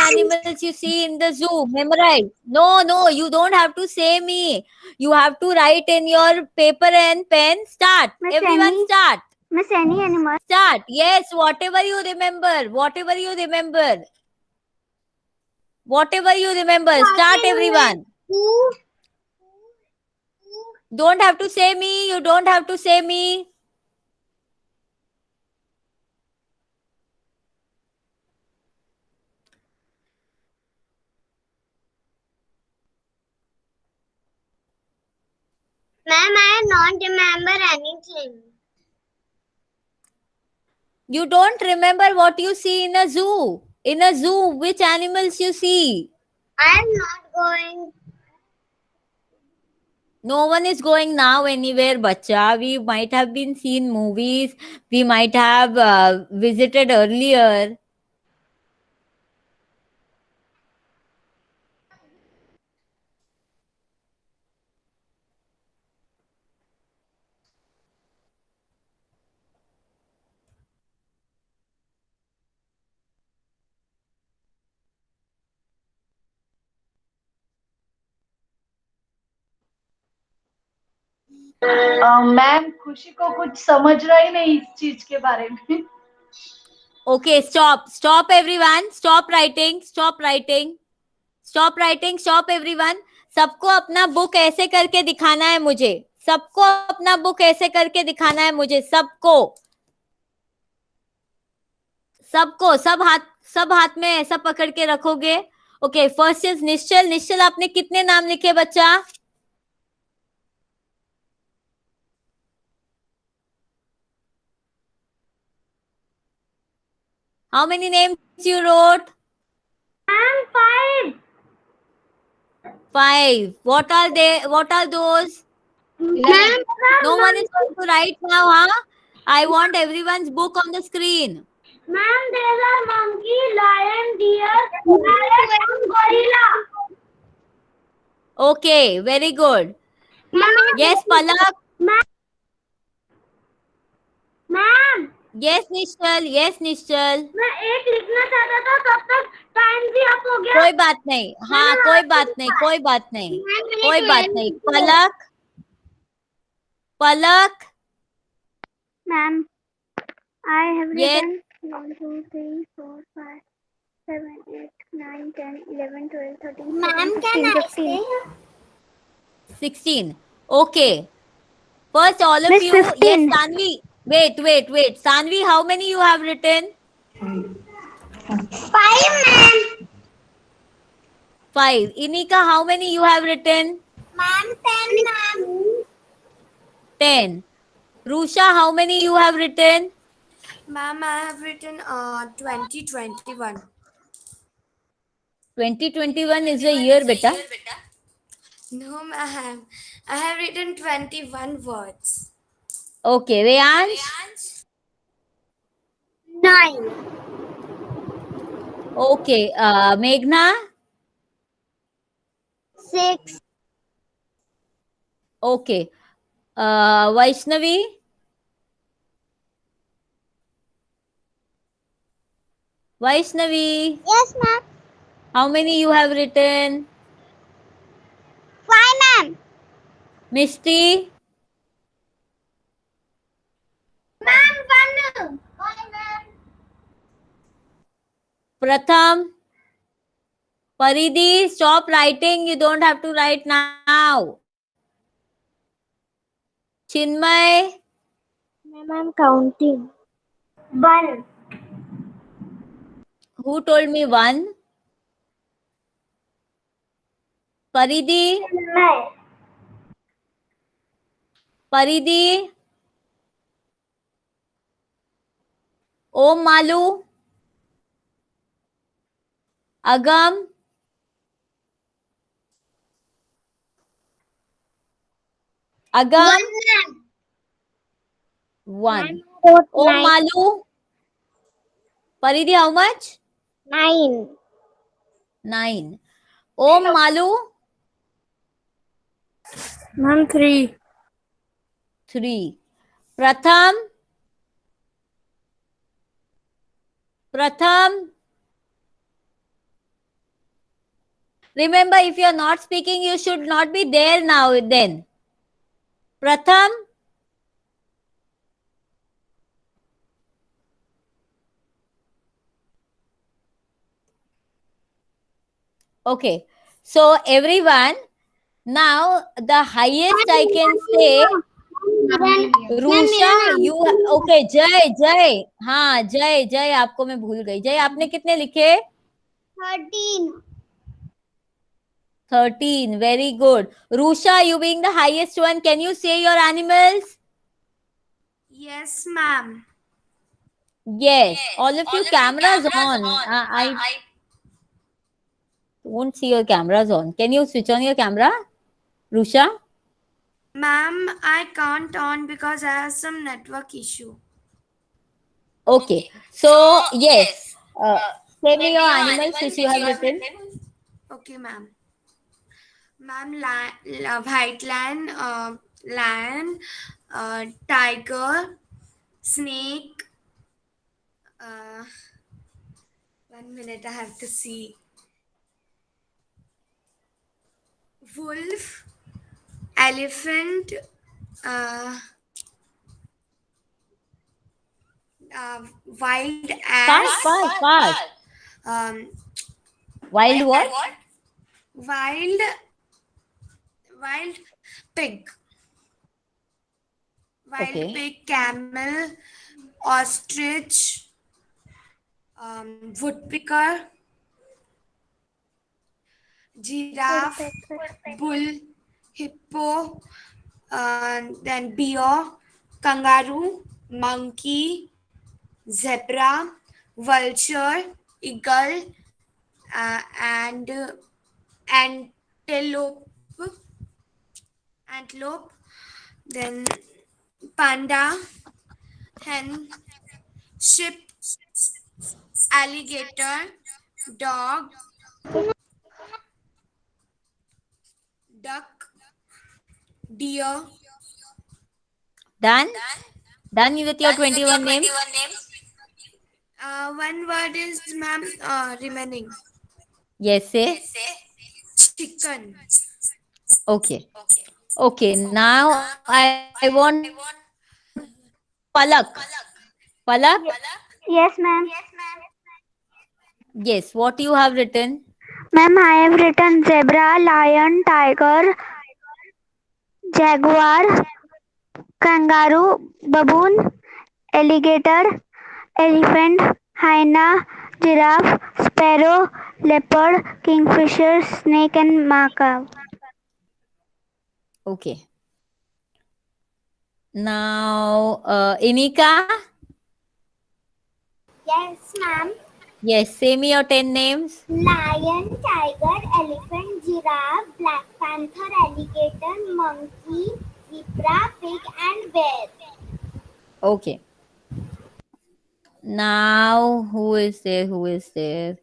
animals you see in the zoo. Memorize. No, you don't have to say me. You have to write in your paper and pen. Start. Miss Everyone Annie? start. Miss any animal? Start. Yes, whatever you remember. Whatever you remember. Whatever you remember. Start, everyone. Who? Don't have to say me. You don't have to say me. Ma'am, I don't remember anything. You don't remember what you see in a zoo. In a zoo, which animals you see? I am not going. No one is going now anywhere, bacha. We might have been seen movies. We might have visited earlier. Ma'am खुशी को कुछ समझ रहा ही नहीं इस चीज के बारे में. Okay, stop everyone. Stop writing. Stop everyone. सबको अपना बुक ऐसे करके दिखाना है मुझे. सबको अपना बुक ऐसे करके दिखाना है मुझे. सबको सब हाथ में ऐसा पकड़ के रखोगे. ओके, फर्स्ट इज निश्चल. निश्चल, आपने कितने नाम लिखे बच्चा? How many names you wrote? Ma'am, 5. 5. What are they? What are those? Ma'am, No one is going to write now, huh? I want everyone's book on the screen. Ma'am, there are monkey, lion, deer, parrot, and gorilla. Okay, very good. Ma'am, Yes, Palak. Ma'am, Yes, Nishchal. मैं एक लिखना चाहता था तब तक time भी up हो गया. कोई बात नहीं. हाँ, कोई बात नहीं. Palak. Ma'am, I have Yes. written 1, 2, 3, 4, 5, 7, 8, 9, 10, 11, 12, 13, 14, 15, 15. 16. Okay. First, all of Miss you. 15. Yes, Sanvi. Wait. Sanvi, how many you have written? 5, ma'am. 5. Inika, how many you have written? Ma'am, 10, ma'am. 10. Rusha, how many you have written? Ma'am, I have written 2021. 2021 is a year, beta. No, ma'am. I have written 21 words. Okay, Veyansh? 9. Okay. Meghna? 6. Okay. Vaishnavi? Vaishnavi, Yes, ma'am. how many you have written? 5, ma'am. Mishti? Ma'am, 1. 5, ma'am. Pratham? Paridhi, stop writing. You don't have to write now. Chinmay? Ma'am, I'm counting. 1. Who told me one? Paridhi? Paridhi? Om Malu? Agam? Agam? 1. Om Malu? Paridhi, how much? 9. 9. Om Malu? Ma'am, 3. 3. Pratham? Pratham? Remember, if you are not speaking, you should not be there now then. Pratham? Okay. So everyone, now the highest I can say, Rusha, you okay? जय हाँ जय आपको मैं भूल गई. जय आपने कितने लिखे? 13. 13. Very good. Rusha, you being the highest one, can you say your animals? Yes, ma'am. Yes. All of you cameras on. I won't see your cameras on. Can you switch on your camera, Rusha? Ma'am, I can't on because I have some network issue. Okay. So yes. Say me your animals which you have written. Okay, ma'am. Ma'am, white lion, tiger, snake. 1 minute, I have to see. Wolf, elephant, wild ass, Fast. um, Wild what? wild pig, Okay. pig, camel, ostrich, woodpecker, giraffe, bull, hippo, then bear, kangaroo, monkey, zebra, vulture, eagle, and antelope, then panda, hen, sheep, alligator, dog, duck, deer. Done? Done with your 21 names? One word is, ma'am, remaining. Yes, say. Chicken. Okay. Okay. Now I want Palak. Palak? Yes, ma'am. Yes. What you have written? Ma'am, I have written zebra, lion, tiger, jaguar, kangaroo, baboon, alligator, elephant, hyena, giraffe, sparrow, leopard, kingfisher, snake, and macaw. Okay. Now, Inika? Yes, ma'am. Yes. Say me your 10 names. Lion, tiger, elephant, giraffe, black panther, alligator, monkey, zebra, pig, and bear. Okay. Now, who is there? Who is there?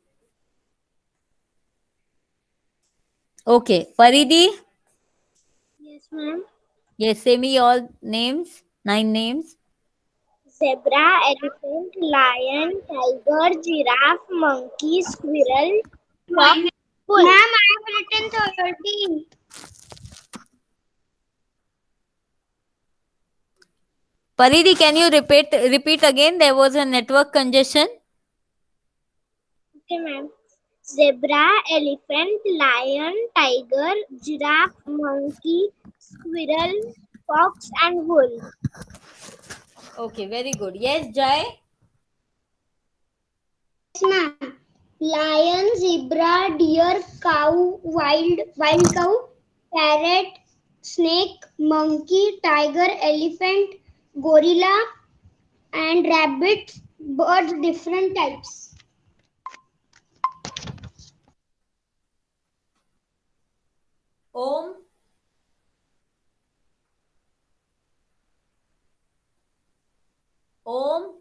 Okay, Faridi. Yes, ma'am. Yes, say me all names. 9 names. Zebra, elephant, lion, tiger, giraffe, monkey, squirrel, fox, bull. Ma'am, I have written 13. Faridi, can you repeat again? There was a network congestion. Okay, ma'am. Zebra, elephant, lion, tiger, giraffe, monkey, squirrel, fox, and bull. Okay, very good. Yes, Jai. Yes, ma'am. Lion, zebra, deer, cow, wild cow, parrot, snake, monkey, tiger, elephant, gorilla, and rabbit, birds, different types. Om. Om.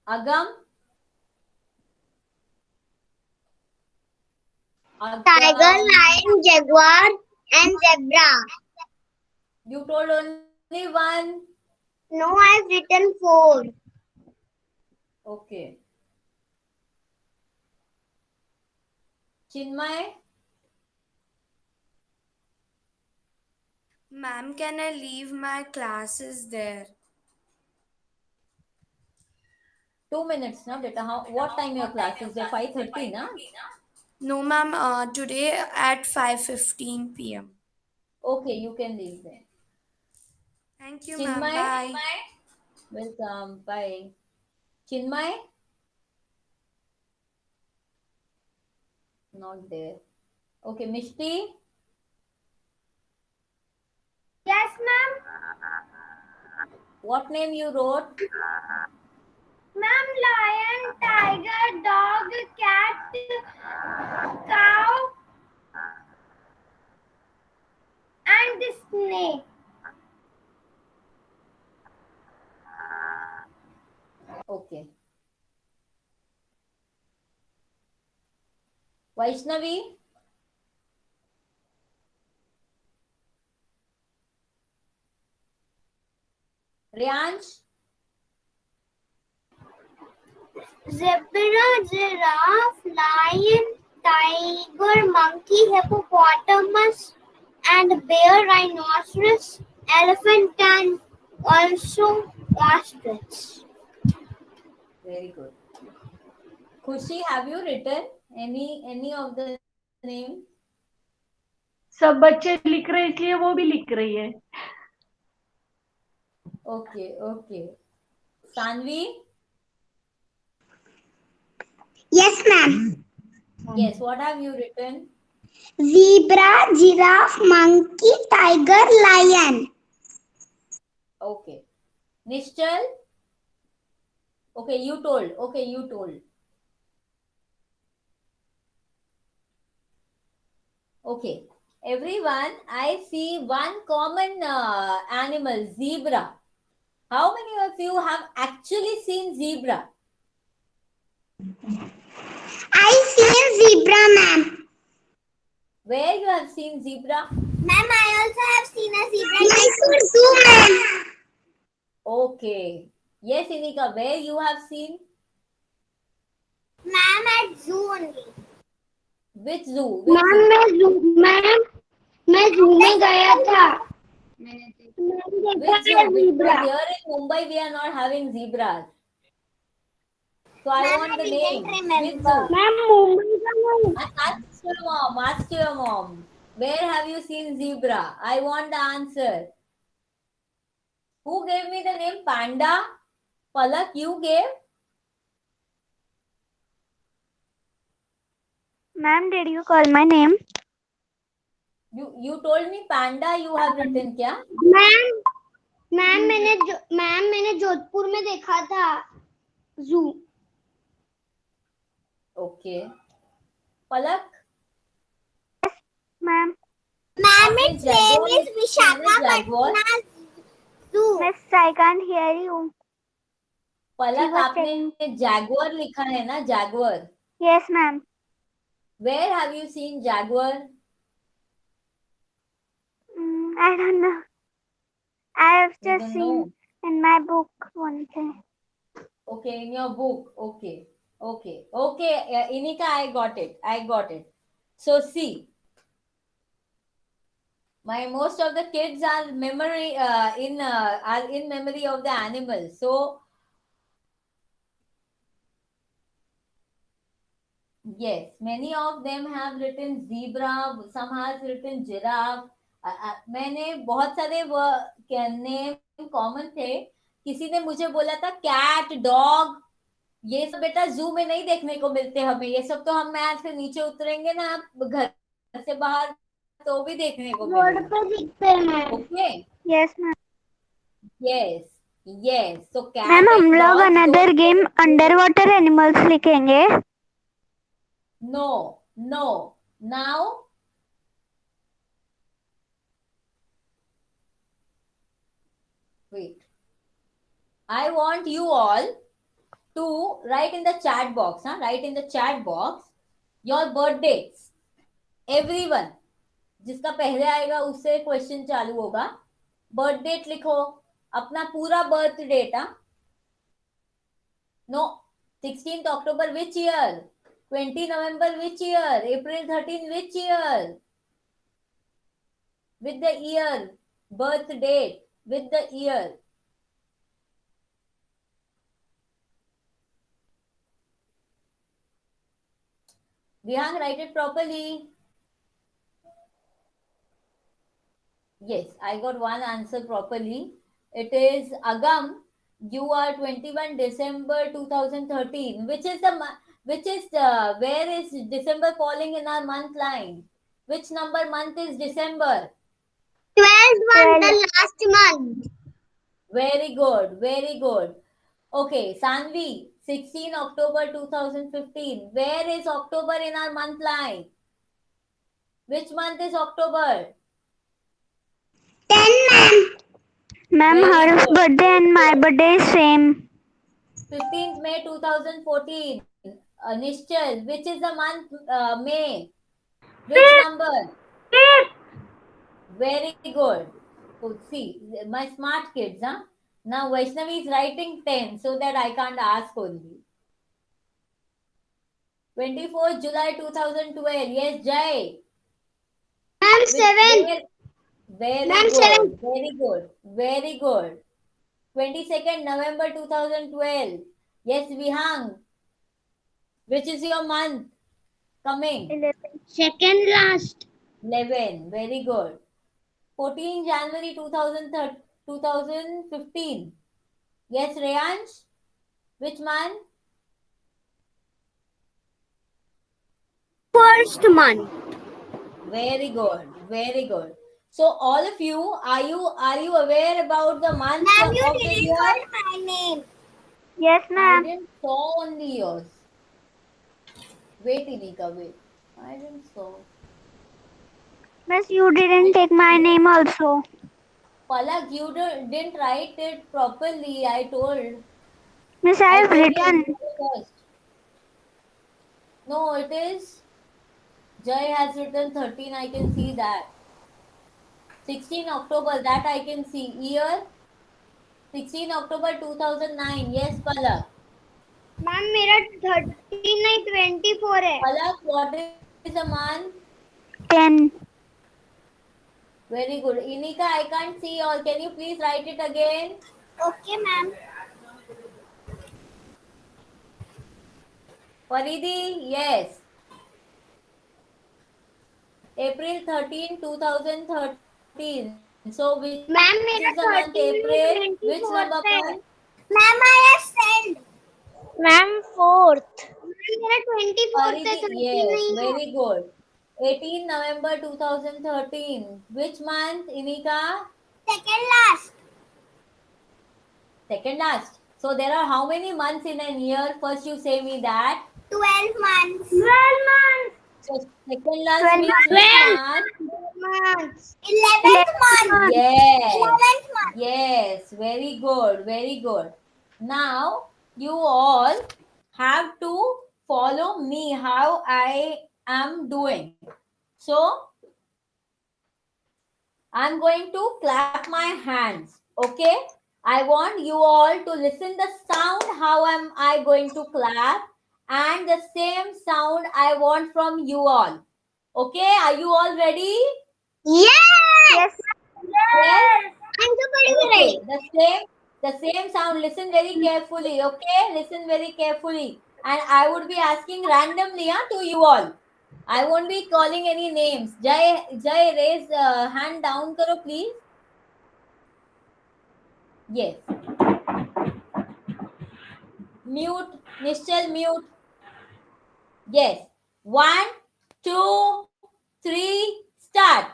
Agam. Tiger, lion, jaguar, and zebra. You told only one. No, I've written 4. Okay. Chinmay. Ma'am, can I leave my classes there? 2 minutes, na beta. What time your class is there? 5:30, na? No, ma'am. Today at 5:15 p.m. Okay, you can leave there. Thank you, ma'am. Chinmay. Bye. Welcome. Bye. Chinmay. Not there. Okay, Mishti. Yes, ma'am. What name you wrote? Ma'am, lion, tiger, dog, cat, cow, and snake. Okay. Vaishnavi. Riyansh. Zebra, giraffe, lion, tiger, monkey, hippopotamus, and bear, rhinoceros, elephant, and also ostrich. Very good. Khushi, have you written any of the name? सब बच्चे लिख रहे इसलिए वो भी लिख रही है. Okay, okay. Sanvi? Yes, ma'am. Yes, what have you written? Zebra, giraffe, monkey, tiger, lion. Okay. Nishchal? Okay, you told. Okay, you told. Okay. Everyone, I see one common animal, zebra. How many of you have actually seen zebra? I seen zebra, ma'am. Where you have seen zebra? Ma'am, I also have seen a zebra. Yes, too, ma'am. Okay. Yes, Inika, where you have seen? Ma'am, at zoo only. Which zoo? Ma'am मैं जू में गया था. मैंने देखा. Which zoo? Because here in Mumbai we are not having zebras. So I want the name. Which zoo? Ma'am Mumbai का नहीं. Ask your mom. Ask your mom. Where have you seen zebra? I want the answer. Who gave me the name panda? Palak, you gave? Ma'am, did you call my name? You told me panda. You have written क्या? Ma'am मैंने जोधपुर में देखा था जू. Okay. Palak? Ma'am Ma'am, आपने its name Jaguar is लिखा है ना, Jaguar? Vishakhapatnam Zoo. Miss, I can't hear you. Palak, was आपने Jaguar लिखा है ना, Jaguar? Yes, ma'am. Where have you seen Jaguar? I don't know. I have You just don't seen know. in my book one thing. Okay, in your book. Okay. Inika, I got it. So see, most of the kids are in memory of the animals. So yes, many of them have written zebra. Some has written giraffe. मैंने बहुत सारे name common थे. किसी ने मुझे बोला था cat, dog. ये सब बेटा जू में नहीं देखने को मिलते हमें. ये सब तो हम मैच से नीचे उतरेंगे ना घर से बाहर तो भी देखने को रोड मिलेगा. पे दिखते हैं. Okay. Yes, ma'am. Yes so cat ma'am, हम एंड लोग dog. Another game under water animals लिखेंगे. No. Now wait. I want you all to write in the chat box. Write in the chat box your birth dates. Everyone. जिसका पहले आएगा उससे question चालू होगा. Birth date लिखो. अपना पूरा birth date. No. 16th October which year? 20 November which year? April 13 which year? With the year. Birth date with the year. Vihang, write it properly. Yes, I got one answer properly. It is Agam. You are 21 December 2013. Which is where is December falling in our month line? Which number month is December? 12th month, the last month. Very good. Okay, Sanvi, 16 October 2015. Where is October in our month line? Which month is October? 10, ma'am. Ma'am, Very her good. birthday and my birthday is same. 15th May 2014. Nishchal, which is the month May? Which number? Very good. So see, my smart kids, huh? Now Vaishnavi is writing 10 so that I can't ask only. 24th July 2012. Yes, Jai. Ma'am, Which 7. year? Very Ma'am, good. 7. Very good. 22nd November 2012. Yes, Vihang. Which is your month coming? 11. Second last. 11. Very good. 14 January 2015. Yes, Reyansh. Which month? First month. Very good. So all of you, are you aware about the months Ma'am, of you the didn't year? call my name. Yes, I ma'am. didn't saw only yours. Wait, Inika, wait. I didn't saw. Miss, you didn't take my name also. Palak, you didn't write it properly. I told. Miss, I have told you written. first. No, it is. Jai has written 13. I can see that. 16 October, that I can see. Year 16 October 2009. Yes, Palak. Ma'am मेरा 13 नहीं 24 है. Palak, what is the month? 10. Very good. Inika, I can't see all. Can you please write it again? Okay, ma'am. Faridi, yes. April 13, 2013. So which ma'am is मेरा the month 13 April? नहीं Which 24 number है. month? Ma'am I have sent. Ma'am 4th. मेरा 24 है, Faridi, 13 yes. नहीं है. Very good. 18 November 2013. Which month, Inika? Second last. Second last. So there are how many months in a year? First you say me that. 12 months. 12 months. So second last means which month? 11th month. Yes. 11th month. Yes, very good, very good. Now you all have to follow me how I am doing. So I'm going to clap my hands. Okay? I want you all to listen the sound how am I going to clap, and the same sound I want from you all. Okay? Are you all ready? Yes. Yes. I'm super Okay, ready. the same sound. Listen very carefully. Okay, listen very carefully. And I would be asking randomly to you all. I won't be calling any names. Jai, raise hand down, karo please. Yes. Mute, Nishchal, mute. Yes. 1, 2, 3, start.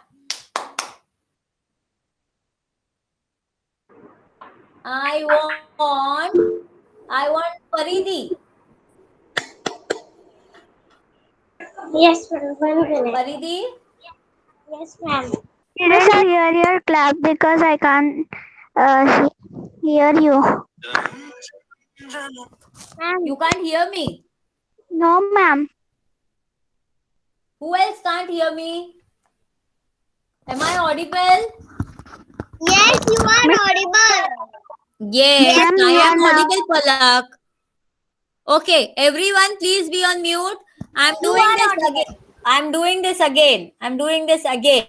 I want Paridi. Yes, ma'am. 1 minute. Paridi. Yes, ma'am. Didn't hear your clap because I can't hear you. Ma'am. You can't hear me. No, ma'am. Who else can't hear me? Am I audible? Yes, you are audible. Yes, Ma'am, I you am are now. audible, Palak. Okay, everyone, please be on mute. I'm You doing are this audible. again. I'm doing this again. I'm doing this again.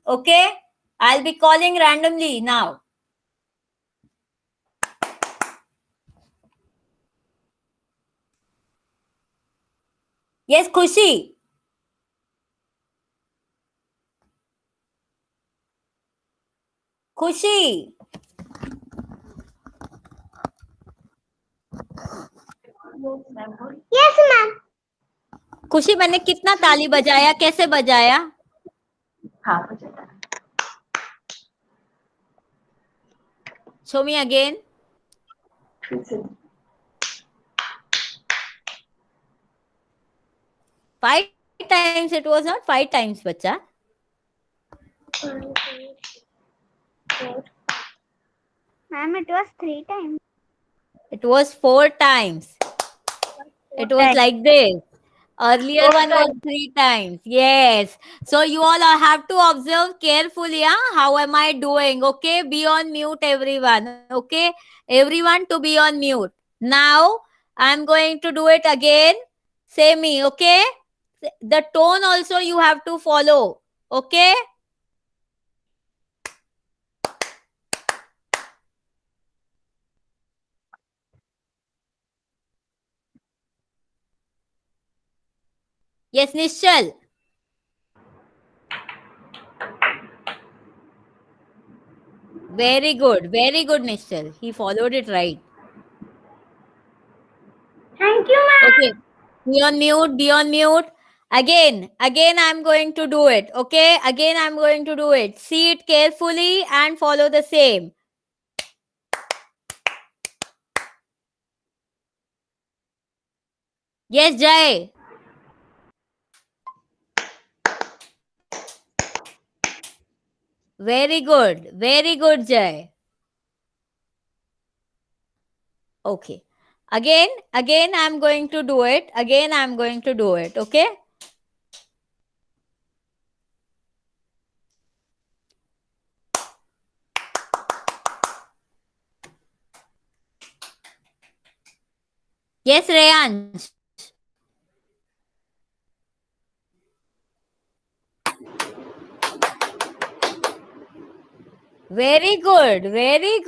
Okay? I'll be calling randomly now. Yes, Khushi. Khushi. Yes, ma'am. खुशी मैंने कितना ताली बजाया कैसे बजाया show me again 5 times it was not 5 times बच्चा 1, 2, 4. Ma'am, it was 3 times. it was 4 times it was like this earlier one was 3 times yes so you all have to observe carefully how am I doing okay be on mute everyone okay everyone to be on mute now I'm going to do it again say me okay the tone also you have to follow okay yes Nishchal very good Nishchal he followed it right Thank you, ma'am. okay be on mute again I'm going to do it okay again I'm going to do it see it carefully and follow the same yes Jai very good Jai okay again I'm going to do it okay yes Rayansh very good very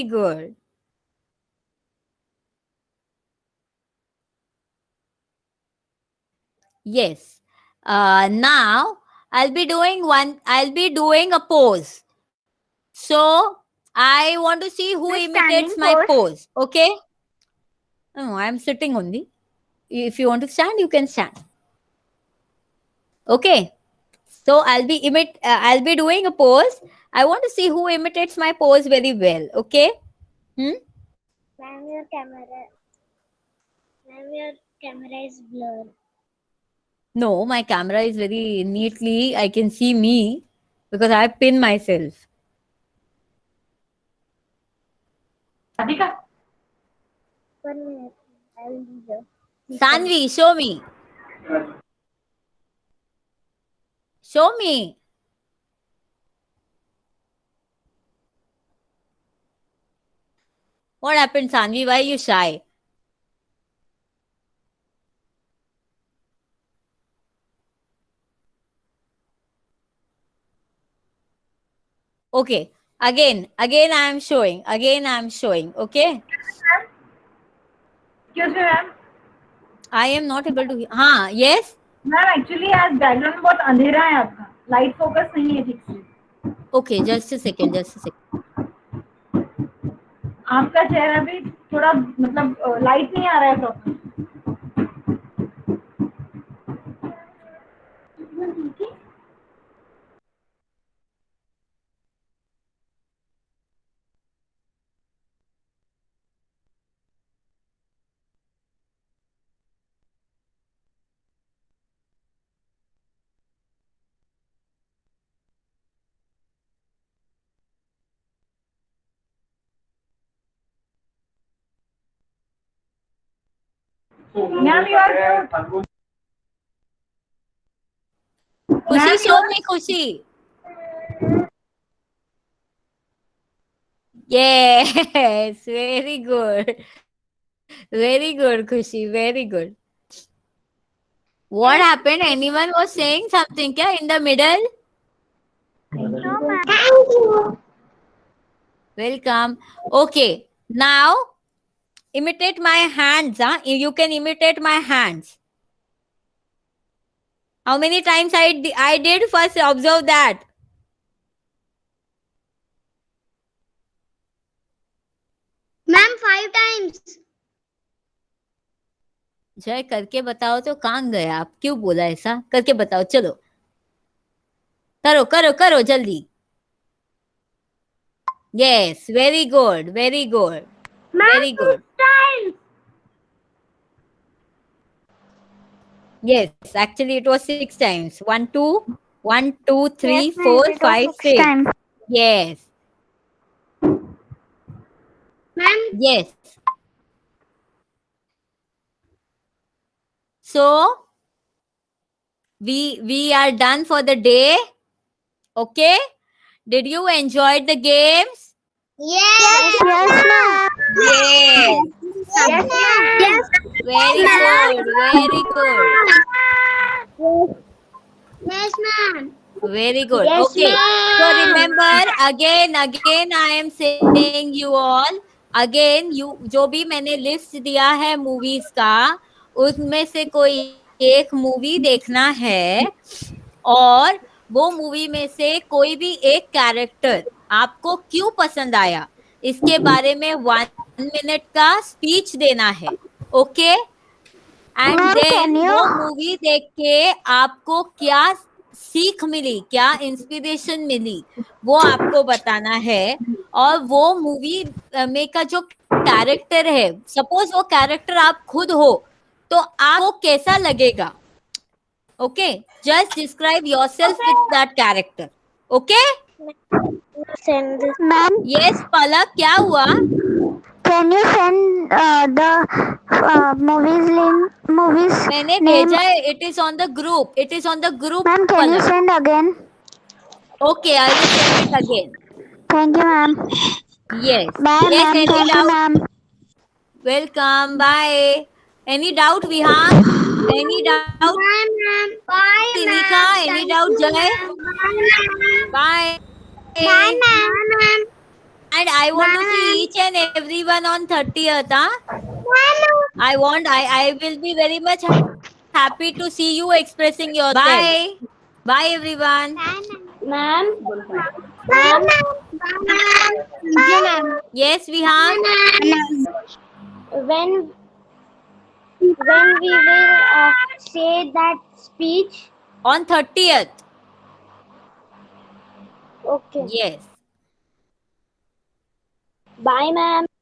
good yes now I'll be doing a pose so I want to see who The imitates standing my pose. pose okay no I'm sitting only if you want to stand you can stand okay so I'll be doing a pose I want to see who imitates my pose very well okay Ma'am, your camera is blurred. No, my camera is very neatly. I can see me because I pin myself. Radhika 1 minute. I will be there. Sanvi, show me. Show me. What happened, Sanvi? Why are you shy? Okay. Again I am showing. Okay. excuse me ma'am I am not able to. हाँ, yes. Ma'am actually आज background बहुत अंधेरा है आपका light focus नहीं है ठीक से Okay, just a second. आपका चेहरा भी थोड़ा मतलब लाइट नहीं आ रहा है प्रॉपर मैम यू आर खुशी, show me, Khushi. Yes, very good. Very good, Khushi. Very good. What happened? Anyone was saying something kya in the middle? Thank you. Welcome. Okay. Now imitate my hands. Huh? You can imitate my hands. How many times I did? First observe that. Ma'am, 5 times. जय करके बताओ तो कहाँ गए आप? क्यों बोला ऐसा? करके बताओ, चलो करो करो करो जल्दी. Yes, very good, very good, very good. Times. Yes, actually it was 6 times. 1, 2, 1, 2, 3, Yes, ma'am, 4, it was 5, 6 6. times. Yes, Ma'am, yes. So we are done for the day. Okay? Did you enjoy the games? yes, ma'am. Yes. Yes, ma'am. Yes, Very good, very good. yes, ma'am. Very good. Yes, Okay. ma'am. So remember again I am saying you all again you जो भी मैंने list दिया है movies का उसमें से कोई एक मूवी देखना है और वो मूवी में से कोई भी एक कैरेक्टर आपको क्यों पसंद आया इसके बारे में 1 मिनट का स्पीच देना है. ओके एंड देन वो मूवी देख के आपको क्या सीख मिली, क्या इंस्पिरेशन मिली वो आपको बताना है. और वो मूवी में का जो कैरेक्टर है, सपोज वो कैरेक्टर आप खुद हो तो आपको कैसा लगेगा. Okay, just describe yourself with that character. Okay Send this. Ma'am, yes Palak, क्या हुआ? can you send the movies मैंने name? भेजा है. It is on the group. Ma'am, can you send again? Okay, I will send it again. Thank you, ma'am. Yes. Bye, Yes, ma'am. any Thank you, doubt? ma'am. Welcome. Bye. Any doubt, Vihang? Any doubt? Bye, ma'am. Bye, Tinika, any doubt, Jai? Bye. Bye, ma'am. And I want to see Bye. each and everyone on 30th. Huh? Bye, I will be very much happy to see you expressing yourself. Bye. Bye, everyone. ma'am. Ma'am. Ma'am. Yes, Vihang. When we will say that speech. On 30th. Okay. Yes. Bye, ma'am.